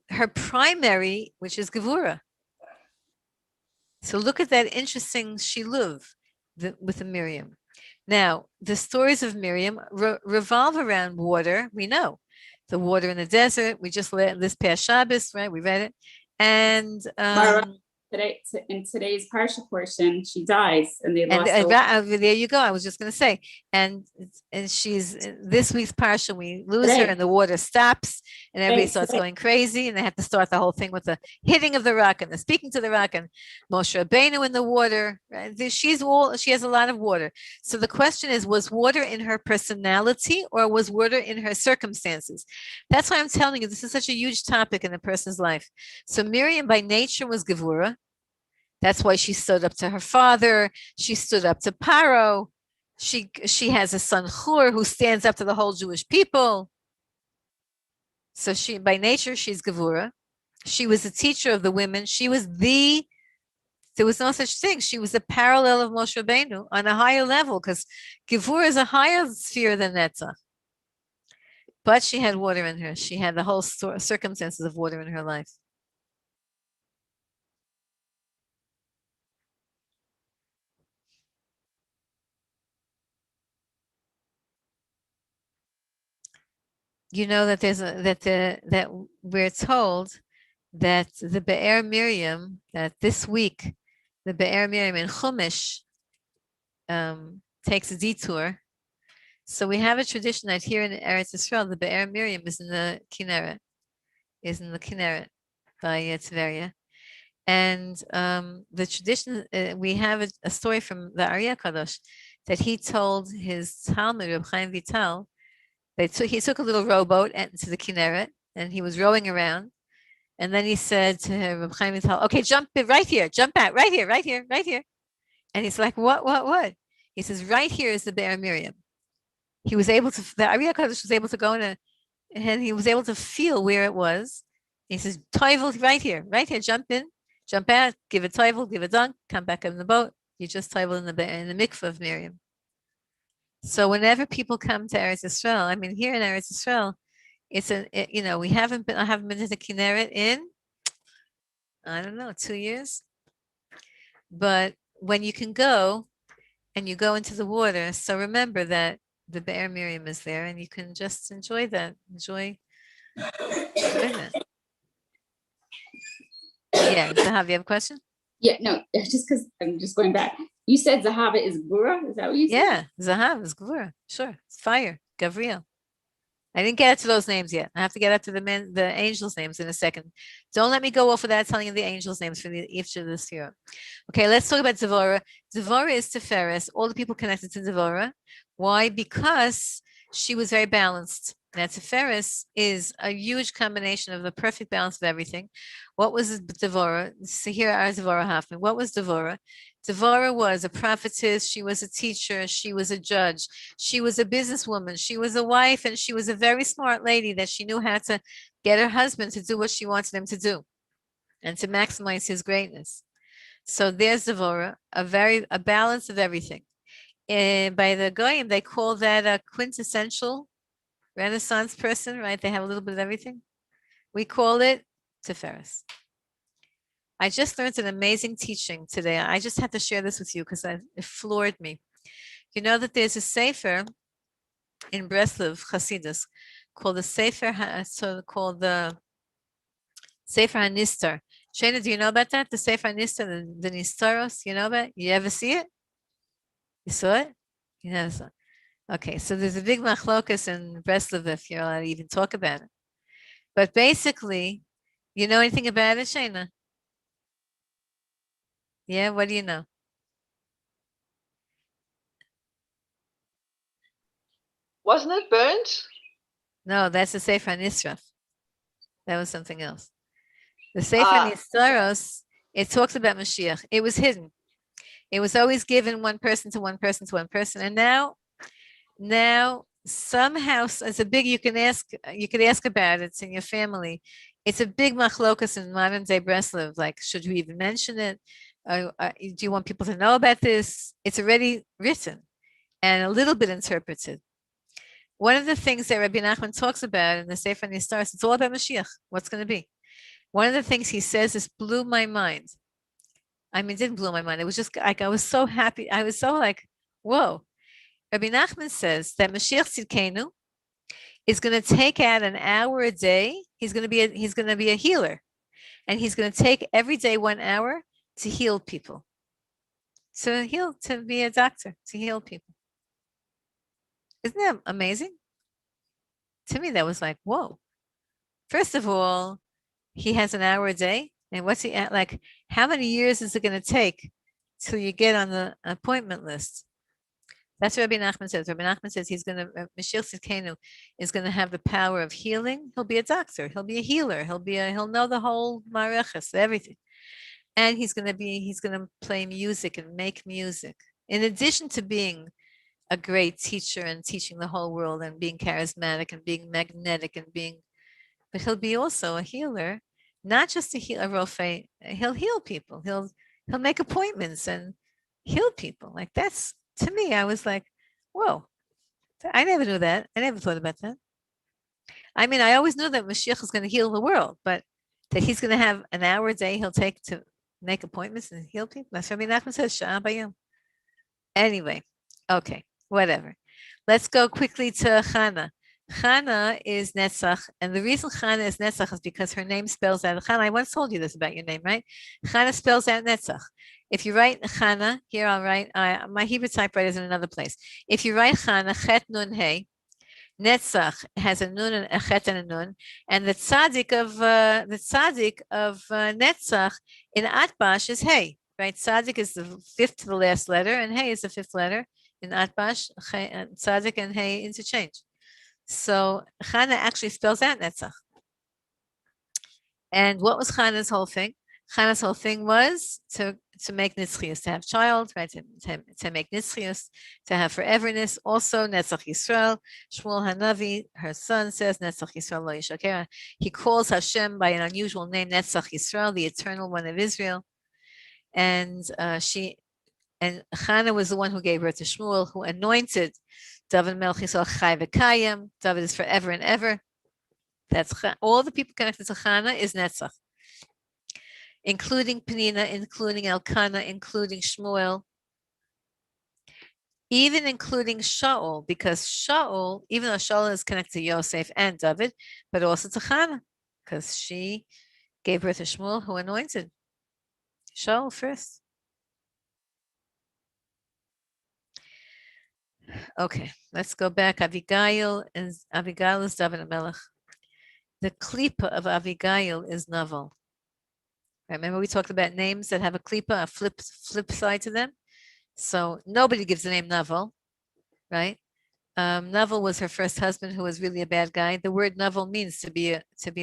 her primary, which is Gevura. So look at that interesting Shiluv with the Miriam. Now, the stories of Miriam revolve around water. We know the water in the desert. We just read this past Shabbos, right? We read it. And today, in today's Parsha portion, she dies, and they lost. There you go. I was just going to say, and she's this week's Parsha. We lose her, and the water stops, and everybody starts going crazy, and they have to start the whole thing with the hitting of the rock and the speaking to the rock, and Moshe Rabbeinu in the water. Right? She has a lot of water. So the question is, was water in her personality, or was water in her circumstances? That's why I'm telling you, this is such a huge topic in a person's life. So Miriam by nature was Gevura. That's why she stood up to her father. She stood up to Paro. She has a son Hur who stands up to the whole Jewish people. So she, by nature, she's Gevura. She was a teacher of the women. There was no such thing. She was a parallel of Moshe Rabbeinu on a higher level because Gevura is a higher sphere than Netzach. But she had water in her. She had the whole circumstances of water in her life. You know that that we're told that the Be'er Miriam, that this week, the Be'er Miriam in Chumash takes a detour. So we have a tradition that here in Eretz Yisrael, the Be'er Miriam is in the Kinneret by Tveria. And the tradition, we have a story from the Arya Kadosh that he told his Talmud, Reb Chaim Vital, he took a little rowboat into the Kinneret and he was rowing around. And then he said to Reb Chaim Vital, okay, jump right here, jump out, right here. And he's like, what? He says, right here is the Be'er Miriam. He was able to, the Arya Kadosh was able to go in and he was able to feel where it was. He says, toivel, right here, jump in, jump out, give a toivel, give a dunk, come back in the boat. You just toivel in the mikveh of Miriam. So whenever people come to Eretz Yisrael, I mean, here in Eretz Yisrael, I haven't been to the Kinneret in, I don't know, 2 years. But when you can go and you go into the water, so remember that the Be'er Miriam is there and you can just enjoy that. Enjoy that. Yeah, Zahav, you have a question? Yeah, no, just because I'm just going back. You said Zahava is Gvura? Is that what you said? Yeah, Zahav is Gvura. Sure. It's fire. Gabriel. I didn't get to those names yet. I have to get up to the angels' names in a second. Don't let me go off without telling you the angels' names for each of this year. Okay, let's talk about Devorah. Devorah is Tiferes. All the people connected to Devorah. Why? Because she was very balanced. Now, Tiferes is a huge combination of the perfect balance of everything. What was Devorah? So here are Devorah Hoffman. What was Devorah? Devorah was a prophetess. She was a teacher. She was a judge. She was a businesswoman. She was a wife, and she was a very smart lady that she knew how to get her husband to do what she wanted him to do and to maximize his greatness. So there's Devorah, a balance of everything. And by the Goyim, they call that a quintessential Renaissance person, right? They have a little bit of everything. We call it Tiferes. I just learned an amazing teaching today. I just had to share this with you because it floored me. You know that there's a sefer in Breslov, Hasidus, called the Sefer Hanistar. Shana, do you know about that? The Sefer Hanistar, the Nistaros, you know about it? You ever see it? You saw it? You never saw it. Okay, so there's a big machlokas in Breslov if you're allowed to even talk about it. But basically, you know anything about it, Shana? Yeah, what do you know? Wasn't it burnt? No, that's the Sefer Nisraf. That was something else. The Sefer Nistaros, it talks about Mashiach. It was hidden. It was always given one person to one person to one person. And now somehow it's a big, you could ask about it. It's in your family. It's a big machlokas in modern day Breslov. Like, should we even mention it? Do you want people to know about this? It's already written and a little bit interpreted. One of the things that Rabbi Nachman talks about in the Sefer Nistaros, it's all about Mashiach. What's going to be? One of the things he says is blew my mind. I mean, it didn't blow my mind. It was just like, I was so happy. I was so like, whoa. Rabbi Nachman says that Mashiach Tzidkenu is going to take out an hour a day. He's going to be a healer, and he's going to take every day 1 hour to heal people, to be a doctor, to heal people. Isn't that amazing? To me, that was like, whoa. First of all, he has an hour a day, and what's he at? Like, how many years is it going to take till you get on the appointment list? That's what Rabbi Nachman says. Rabbi Nachman says Mashiach Tzidkenu is going to have the power of healing. He'll be a doctor. He'll be a healer. He'll know the whole marechas, everything. And he's going to play music and make music. In addition to being a great teacher and teaching the whole world and being charismatic and being magnetic but he'll be also a healer, not just a rofe. He'll heal people. He'll make appointments and heal people. Like, that's, to me, I was like, whoa, I never knew that. I never thought about that. I mean, I always knew that Mashiach is going to heal the world, but that he's going to have an hour a day he'll take to make appointments and heal people. That's what Rabbi Nachman says, Sha'ah Bayom. Anyway, okay, whatever. Let's go quickly to Chana. Chana is Netzach, and the reason Chana is Netzach is because her name spells out. Chana, I once told you this about your name, right? Chana spells out Netzach. If you write Chana, here I'll write, my Hebrew typewriter is in another place. If you write Chana, Chet Nun Hey, Netzach has a nun and a chet and a nun, and the tzaddik of Netzach in Atbash is Hey, right? Tzaddik is the fifth to the last letter, and Hey is the fifth letter in Atbash. Tzaddik and Hey interchange. So Chana actually spells out Netzach. And what was Chana's whole thing? Chana's whole thing was to make nitzchius, to have child, right? To make nitzchius, to have foreverness. Also, Netzach Yisrael. Shmuel Hanavi, her son, says Netzach Yisrael lo yishakera. He calls Hashem by an unusual name, Netzach Yisrael, the Eternal One of Israel. And Chana was the one who gave birth to Shmuel, who anointed David Melech Yisrael Chai V'Kayim. David is forever and ever. That's all the people connected to Chana is Netzach, including Penina, including Elkanah, including Shmuel, even including Shaul, because Shaul, even though Shaul is connected to Yosef and David, but also to Chana, because she gave birth to Shmuel, who anointed Shaul first. Okay, let's go back. Abigail is David Melech. The klipa of Abigail is Naval. Remember we talked about names that have a klipa, a flip side to them. So nobody gives the name Naval, right? Naval was her first husband, who was really a bad guy. The word Naval means to be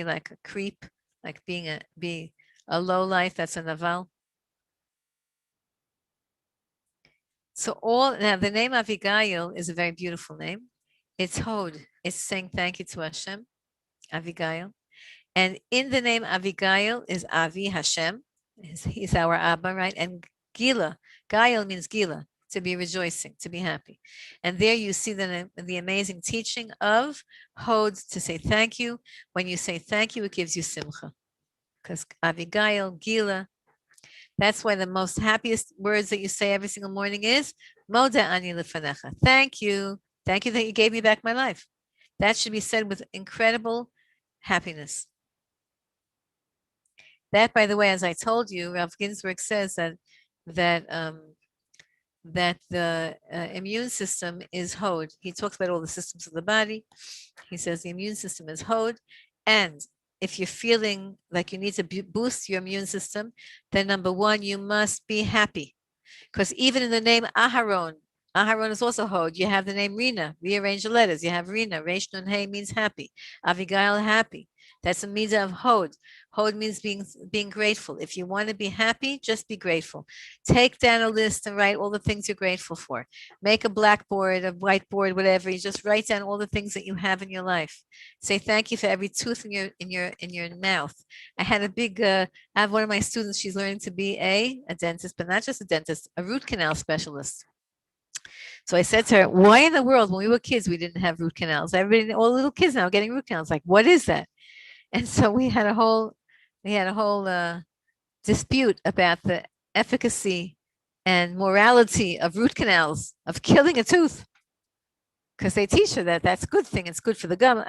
like a creep, like be a low life. That's a Naval. So now the name Abigail is a very beautiful name. It's Hod. It's saying thank you to Hashem, Abigail. And in the name Abigail is Avi, Hashem. He's our Abba, right? And Gila, Gail means Gila, to be rejoicing, to be happy. And there you see the amazing teaching of Hod, to say thank you. When you say thank you, it gives you simcha. Because Abigail, Gila, that's why the most happiest words that you say every single morning is Moda ani lefanecha. Thank you. Thank you that you gave me back my life. That should be said with incredible happiness. That, by the way, as I told you, Rav Ginsburg says that the immune system is Hod. He talks about all the systems of the body. He says the immune system is Hod, and if you're feeling like you need to boost your immune system, then number one, you must be happy, because even in the name Aharon is also Hod. You have the name Rina. Rearrange the letters. You have Rina. Reish Nun Hey means happy. Avigail, happy. That's a midah of Hod. Hod means being grateful. If you want to be happy, just be grateful. Take down a list and write all the things you're grateful for. Make a blackboard, a whiteboard, whatever. You just write down all the things that you have in your life. Say thank you for every tooth in your mouth. I had I have one of my students. She's learning to be a dentist, but not just a dentist, a root canal specialist. So I said to her, why in the world, when we were kids, we didn't have root canals? All the little kids now are getting root canals. Like, what is that? And so we had a whole dispute about the efficacy and morality of root canals, of killing a tooth, because they teach her that that's a good thing. It's good for the gum.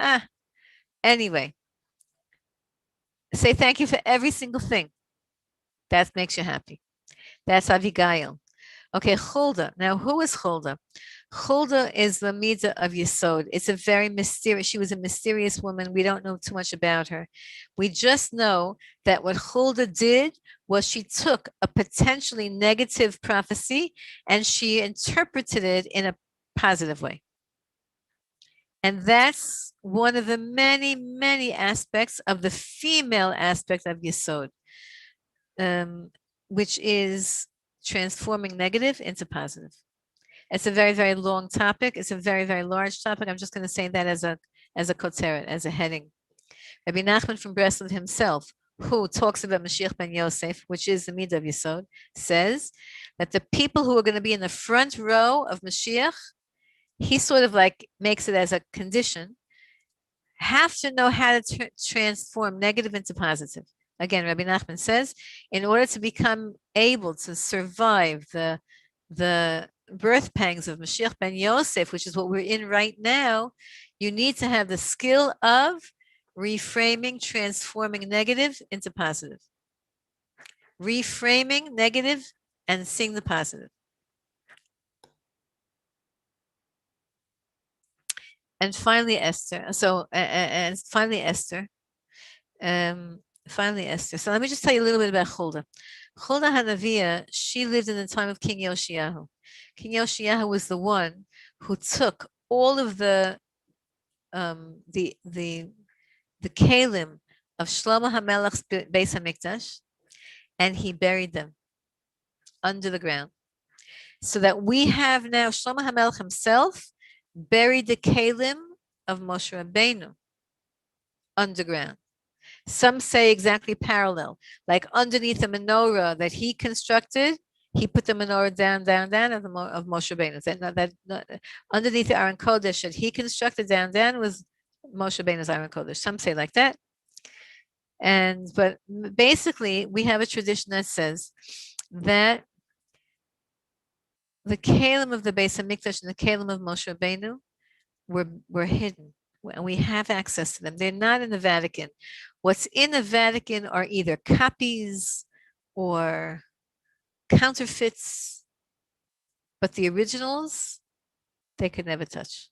Anyway, say thank you for every single thing. That makes you happy. That's Avigail. Okay, Hulda. Now, who is Hulda? Hulda is the midah of Yesod. It's a very mysterious, she was a mysterious woman. We don't know too much about her. We just know that what Hulda did was she took a potentially negative prophecy and she interpreted it in a positive way. And that's one of the many, many aspects of the female aspect of Yesod, which is transforming negative into positive. It's a very, very long topic. It's a very, very large topic. I'm just going to say that as a koteret, as a heading. Rabbi Nachman from Breslov himself, who talks about Mashiach ben Yosef, which is the midah of Yesod, says that the people who are going to be in the front row of Mashiach, he sort of like makes it as a condition, have to know how to transform negative into positive. Again, Rabbi Nachman says, in order to become able to survive the birth pangs of Mashiach ben Yosef, which is what we're in right now, you need to have the skill of reframing, transforming negative into positive. Reframing negative and seeing the positive. And finally, Esther. So finally, Esther. So let me just tell you a little bit about Huldah. Huldah Hanaviah, she lived in the time of King Yoshiyahu. King Yoshiyahu was the one who took all of the kalim of Shlomo HaMelech's Beis HaMikdash, and he buried them under the ground. So that we have now Shlomo HaMelech himself buried the kalim of Moshe Rabbeinu underground. Some say exactly parallel, like underneath the menorah that he constructed, he put the menorah down of Moshe Rabbeinu. Underneath the Aron Kodesh that he constructed down was Moshe Rabbeinu's Aron Kodesh. Some say like that. But basically, we have a tradition that says that the kalim of the Beis HaMikdash and the kalim of Moshe Rabbeinu were hidden, and we have access to them. They're not in the Vatican. What's in the Vatican are either copies or counterfeits, but the originals they could never touch.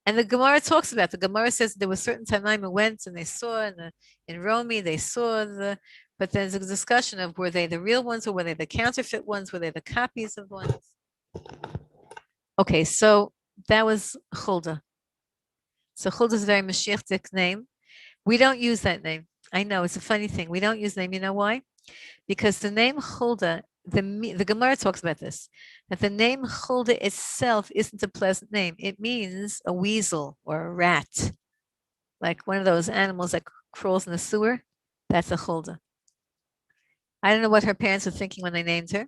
And the Gemara talks about, the Gemara says there was certain time who went and they saw in Romi, they saw but there's a discussion of were they the real ones or were they the counterfeit ones? Were they the copies of ones? Okay, so that was Hulda. So Hulda is a very Mashiachtic name. We don't use that name. I know, it's a funny thing. We don't use the name. You know why? Because the name Hulda, the Gemara talks about this, that the name Hulda itself isn't a pleasant name. It means a weasel or a rat, like one of those animals that crawls in the sewer. That's a Hulda. I don't know what her parents were thinking when they named her.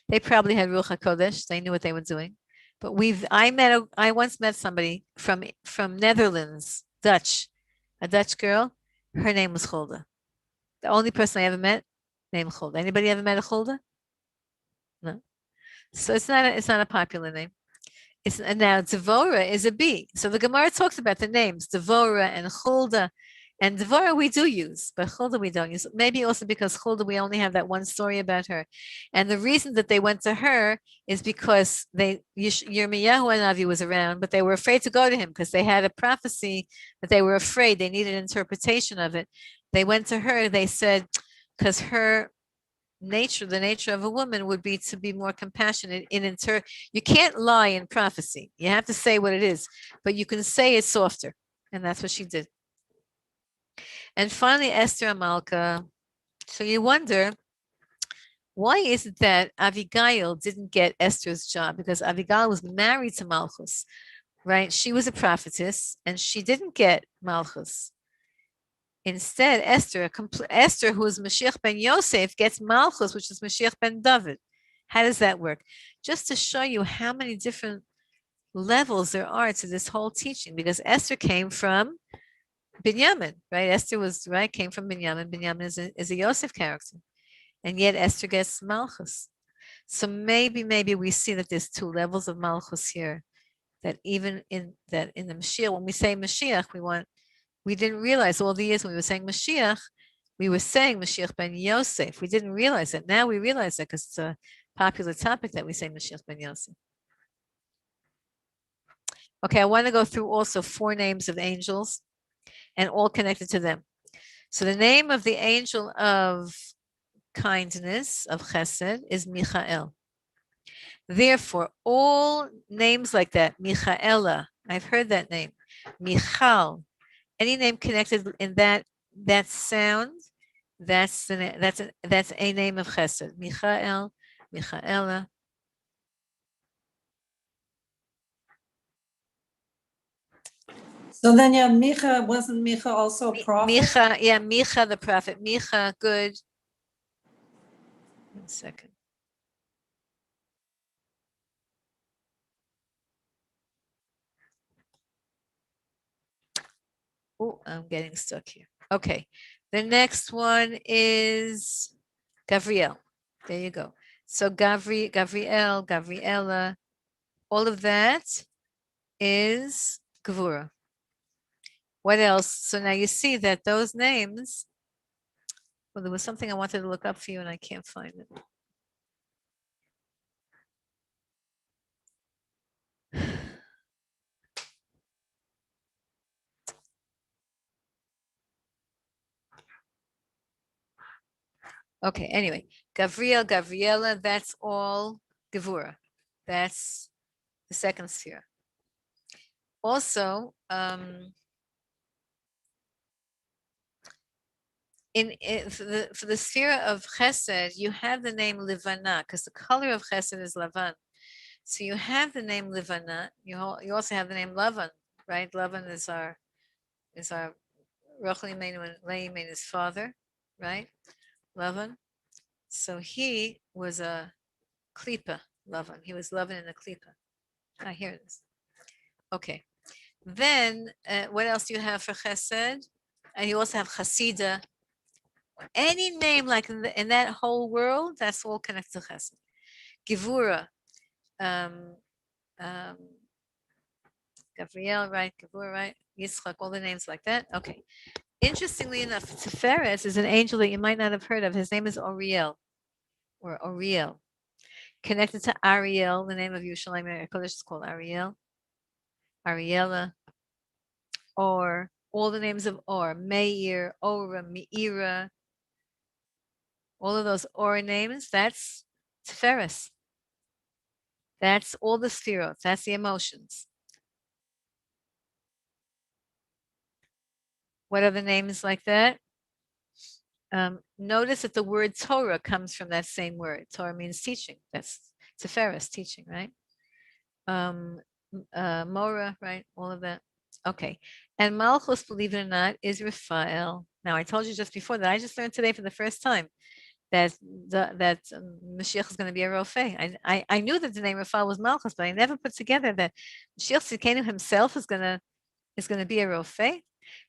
They probably had Ruach HaKodesh. They knew what they were doing. But I once met somebody from Netherlands, Dutch, a Dutch girl. Her name was Hulda. The only person I ever met named Hulda. Anybody ever met a Hulda? No. So it's not a popular name. Now Devora is a B. So the Gemara talks about the names Devora and Hulda. And Devora we do use, but Hulda we don't use. Maybe also because Hulda we only have that one story about her. And the reason that they went to her is because Yirmiyahu Hanavi was around, but they were afraid to go to him because they had a prophecy that they were afraid. They needed interpretation of it. They went to her. They said, because her nature, the nature of a woman would be to be more compassionate you can't lie in prophecy. You have to say what it is, but you can say it softer. And that's what she did. And finally, Esther Amalka. So you wonder, why is it that Abigail didn't get Esther's job? Because Abigail was married to Malchus, right? She was a prophetess and she didn't get Malchus. Instead, Esther, who is Mashiach ben Yosef, gets Malchus, which is Mashiach ben David. How does that work? Just to show you how many different levels there are to this whole teaching, because Esther came from Binyamin, right? Esther came from Binyamin. Binyamin is a Yosef character. And yet Esther gets Malchus. So maybe we see that there's two levels of Malchus here. That even in the Mashiach, when we say Mashiach, we didn't realize all the years when we were saying Mashiach, we were saying Mashiach ben Yosef. We didn't realize it. Now we realize that because it's a popular topic that we say Mashiach ben Yosef. Okay, I want to go through also 4 names of angels and all connected to them. So the name of the angel of kindness, of chesed, is Michael. Therefore, all names like that, Michaela, I've heard that name, Michal, any name connected in that sound, that's a name of chesed. Michael, Michaela. So then, yeah, wasn't Micha also a prophet? Micha the prophet. Micha, good. 1 second. Oh, I'm getting stuck here. Okay. The next one is Gavriel. There you go. So Gavriel, Gavriela, all of that is Gevura. What else? So now you see that those names, well, there was something I wanted to look up for you and I can't find it. Okay, anyway, Gavriel, Gavriela, that's all Gevura. That's the second sphere. Also, for the sphere of Chesed, you have the name Livana, because the color of Chesed is Lavan. So you have the name Livana. You also have the name Lavan, right? Lavan is our Rachel Imenu and Leah Imenu's father, right? Lavan. So he was a klipa, Lavan. He was Lavan in a klipa. I hear this. Okay. Then what else do you have for Chesed? And you also have Chasida. Any name like in that whole world, that's all connected to Chesed. Gevura. Gavriel, right? Gevura, right? Yitzchak, all the names like that. Okay. Interestingly enough, Tiferes is an angel that you might not have heard of. His name is Oriel, or Oriel, connected to Ariel. The name of Yerushalayim HaKodesh is called Ariel. Ariella, Or, all the names of Or, Meir, Ora, Meira, all of those Or names, that's Tiferes. That's all the spheroids, that's the emotions. What are the names like that? Notice that the word Torah comes from that same word. Torah means teaching. That's Tiferes, teaching, right? Mora, right? All of that. Okay. And Malchus, believe it or not, is Raphael. Now, I told you just before that I just learned today for the first time that Mashiach is going to be a Rofei. I knew that the name Raphael was Malchus, but I never put together that Mashiach Tzidkenu himself is going to be a Rofei.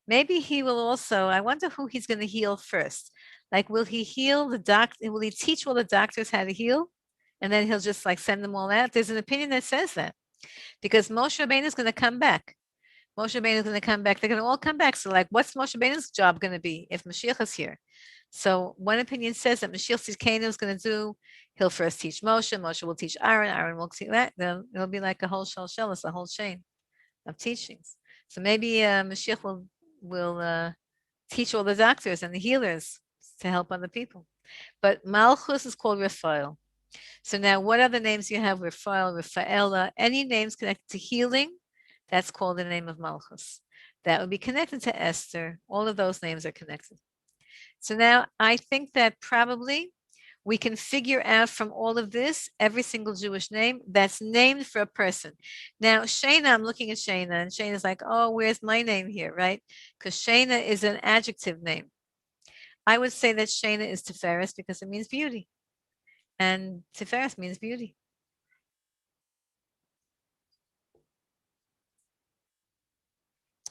Maybe he will also, I wonder who he's going to heal first. Like, will he heal the doctor? Will he teach all the doctors how to heal? And then he'll just like send them all out. There's an opinion that says that because Moshe Rabbeinu is going to come back. Moshe Rabbeinu is going to come back. They're going to all come back. So like, what's Moshe Rabbeinu's job going to be if Mashiach is here? So one opinion says that Mashiach Tzidkenu is going to do, he'll first teach Moshe. Moshe will teach Aaron will teach that. Then it'll be like a whole shalshelis, a whole chain of teachings. So maybe Mashiach will teach all the doctors and the healers to help other people. But Malchus is called Raphael. So now what other names you have? Raphael, Raphaela, any names connected to healing, that's called the name of Malchus. That would be connected to Esther. All of those names are connected. So now I think that probably we can figure out from all of this every single Jewish name that's named for a person. Now, Shana, I'm looking at Shana, and Shana's like, oh, where's my name here, right? Because Shana is an adjective name. I would say that Shana is Tiferes because it means beauty. And Tiferes means beauty.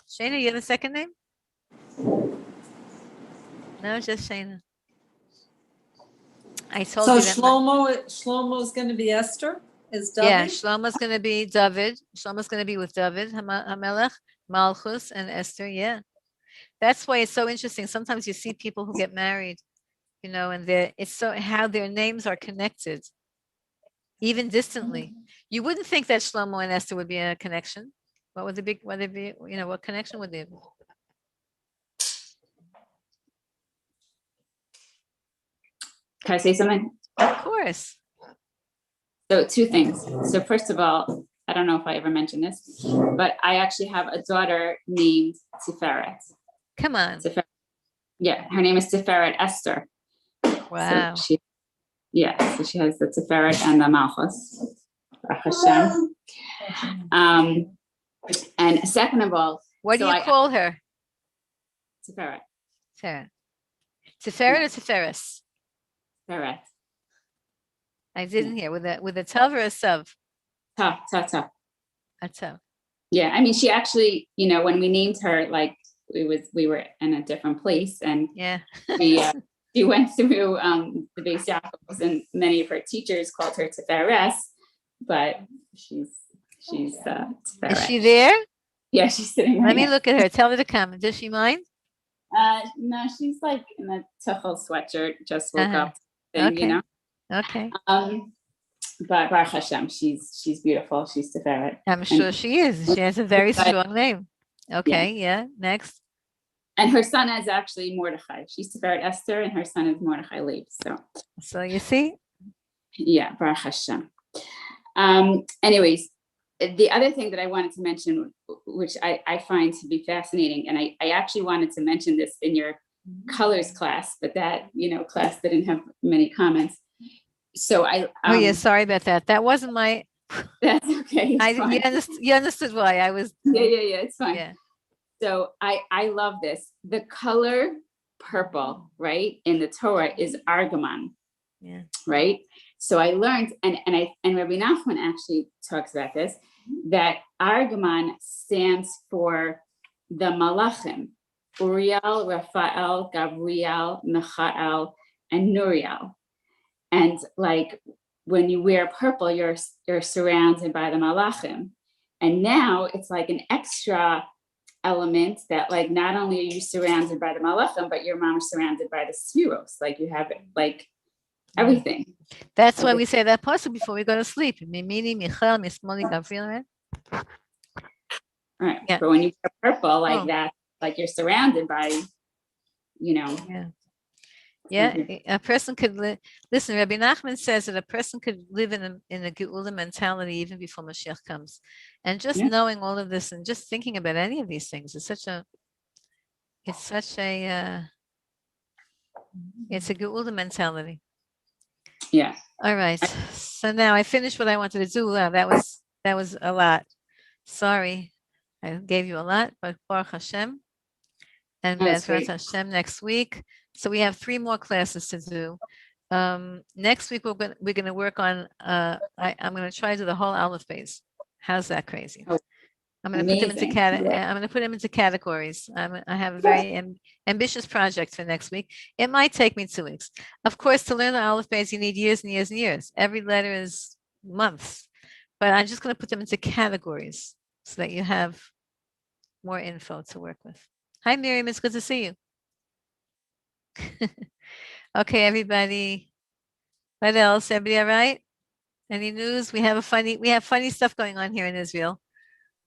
Shana, you have a second name? No, just Shana. I told So you that. Shlomo is going to be Esther? Is David? Yeah, Shlomo's going to be David. Shlomo's going to be with David, Hamelech, Malchus, and Esther. Yeah. That's why it's so interesting. Sometimes you see people who get married, and it's so how their names are connected, even distantly. You wouldn't think that Shlomo and Esther would be a connection. What would be? What connection would there be? Can I say something? Of course. So two things. So first of all, I don't know if I ever mentioned this, but I actually have a daughter named Tiferet. Come on. Tiferet. Yeah, her name is Tiferet Esther. Wow. So she has the Tiferet and the Malchus. Hashem. And second of all, what do you call her? Tiferet. Tiferet. Tiferet or Tiferes? Tiferet. I didn't hear with a tav or a sav. Ta. A tav. Yeah, I mean, she actually, when we named her, like we were in a different place, and yeah, she went through the Beis Yaakovs, and many of her teachers called her Tiferes, but she's Tiferet. Is she there? Yeah, she's sitting right Let me now. look at her. Tell her to come. Does she mind? No, she's like in a tuchel sweatshirt, just woke up thing, Okay. Okay. But Baruch Hashem, she's beautiful. She's Tiferet. I'm sure she is. She has a very strong name. Okay, yeah. Next. And her son is actually Mordechai. She's Tiferet Esther, and her son is Mordechai Leib. So you see? Yeah, Baruch Hashem. Anyways, the other thing that I wanted to mention, which I find to be fascinating, and I actually wanted to mention this in your colors class, but that, class didn't have many comments. So oh yeah, sorry about that. That wasn't my. That's okay. You understood why I was. Yeah, it's fine. Yeah. So I love this. The color purple, right, in the Torah is argaman. Yeah. Right. So I learned, and Rabbi Nachman actually talks about this, that argaman stands for the malachim, Uriel, Raphael, Gabriel, Michael, and Nuriel. And like when you wear purple, you're surrounded by the malachim. And now it's like an extra element that, like, not only are you surrounded by the malachim, but your mom is surrounded by the spheros. Like you have like everything. That's why we say that pasuk before we go to sleep. Mimini, Michael, Mismoli, Gabriel. Right. Yeah. But when you wear purple like Oh. that, like you're surrounded by, you know. Yeah. Yeah, Mhm. a person could listen. Rabbi Nachman says that a person could live in a geula mentality even before Mashiach comes, and just Yeah. knowing all of this and just thinking about any of these things is it's a geula mentality. Yeah. All right, so now I finished what I wanted to do. Wow, that was a lot. Sorry, I gave you a lot, but Baruch Hashem and That's Bezrat great. Hashem next week. So we have 3 more classes to do. Next week we're gonna work on. I'm gonna try to do the whole Aleph base. How's that crazy? Oh, I'm gonna put them into amazing. Yeah. I'm gonna put them into categories. I have a very ambitious project for next week. It might take me 2 weeks. Of course, to learn the Aleph base, you need years and years and years. Every letter is months, but I'm just gonna put them into categories so that you have more info to work with. Hi, Miriam. It's good to see you. Okay, everybody. What else? Everybody all right? Any news? We have funny stuff going on here in Israel.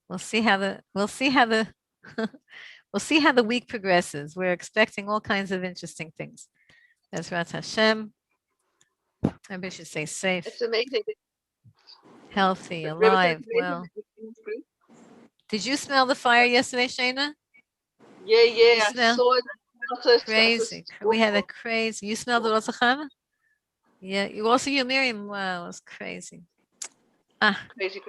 We'll see how the we'll see how the week progresses. We're expecting all kinds of interesting things. Ezrat Hashem. Everybody should stay safe, It's amazing. healthy, Rebbetzin alive. is amazing Well, in this group. did you smell the fire yesterday, Shayna? Yeah, You I smell saw it. I felt it. crazy. We had a crazy. You smelled it also, Chana? Yeah. You, Miriam. Wow, it was crazy. Crazy.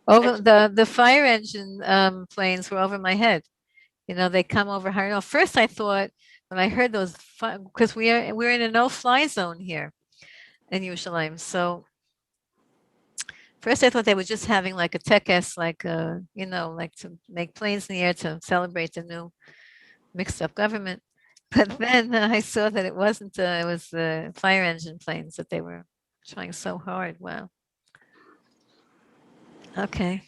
Over the fire engine planes were over my head. You know, they come over higher. No, first I thought when I heard those, because we're in a no-fly zone here in Yerushalayim. So first I thought they were just having like a tekes, like like to make planes in the air to celebrate the new mixed-up government. But then I saw that it wasn't. It was the fire engine planes that they were trying so hard. Wow. Okay.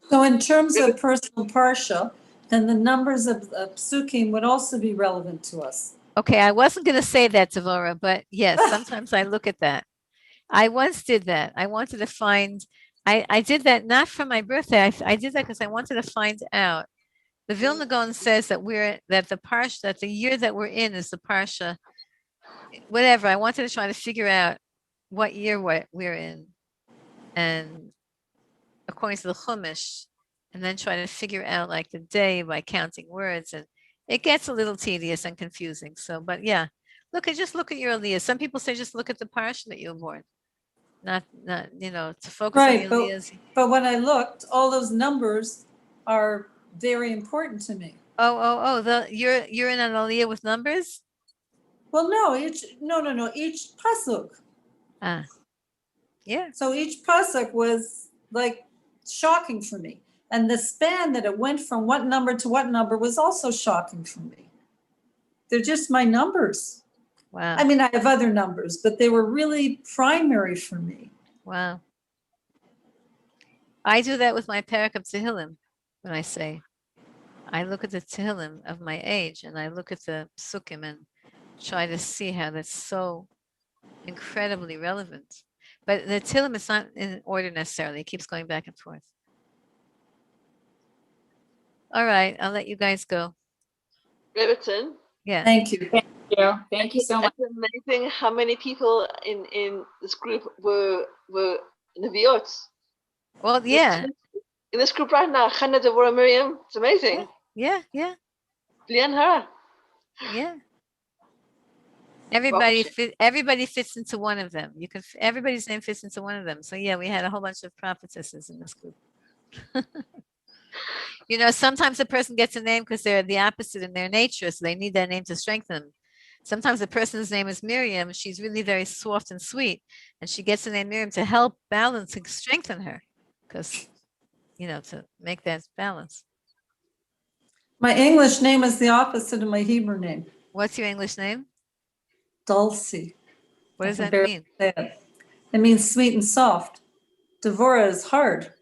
So in terms of personal parsha, then the numbers of psukim would also be relevant to us. Okay, I wasn't going to say that, Devora, but yes, sometimes I look at that. I once did that. I wanted to find, I did that not for my birthday. I did that because I wanted to find out. The Vilna Gaon says that the year that we're in is the parsha, whatever. I wanted to try to figure out what year we're in, and according to the Chumash, and then try to figure out like the day by counting words, and it gets a little tedious and confusing. So, but yeah, just look at your aliyah. Some people say just look at the parsha that you were born, not to focus on Right, the aliyahs. but when I looked, all those numbers are very important to me. You're in an aliyah with numbers. Well, no, each pasuk. Yeah. So each pasuk was like shocking for me, and the span that it went from what number to what number was also shocking for me. They're just my numbers. Wow. I mean, I have other numbers, but they were really primary for me. Wow. I do that with my parak of Tehillim when I say, I look at the Tehillim of my age and I look at the psukim and try to see how that's so incredibly relevant. But the Tehillim is not in order necessarily. It keeps going back and forth. All right, I'll let you guys go. Rebbetzin. Yeah. Thank you. Thank you so much. It's amazing how many people in this group were Neviot. Well, yeah. In this group right now, Chana, Devorah, Miriam. It's amazing. Yeah. Lian Hara. Yeah. Everybody fits into one of them. Everybody's name fits into one of them. So yeah, we had a whole bunch of prophetesses in this group. Sometimes a person gets a name because they're the opposite in their nature, so they need that name to strengthen them. Sometimes the person's name is Miriam. She's really very soft and sweet, and she gets the name Miriam to help balance and strengthen her, because to make that balance. My English name is the opposite of my Hebrew name. What's your English name? Dulcie. What does that mean? It means sweet and soft. Devorah is hard.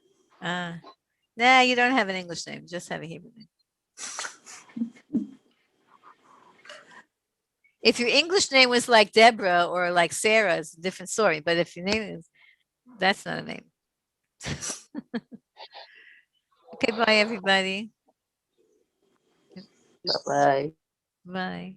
Nah, you don't have an English name. Just have a Hebrew name. If your English name was like Deborah or like Sarah, it's a different story. But if your name is, that's not a name. Okay, bye, everybody. Bye-bye. Bye.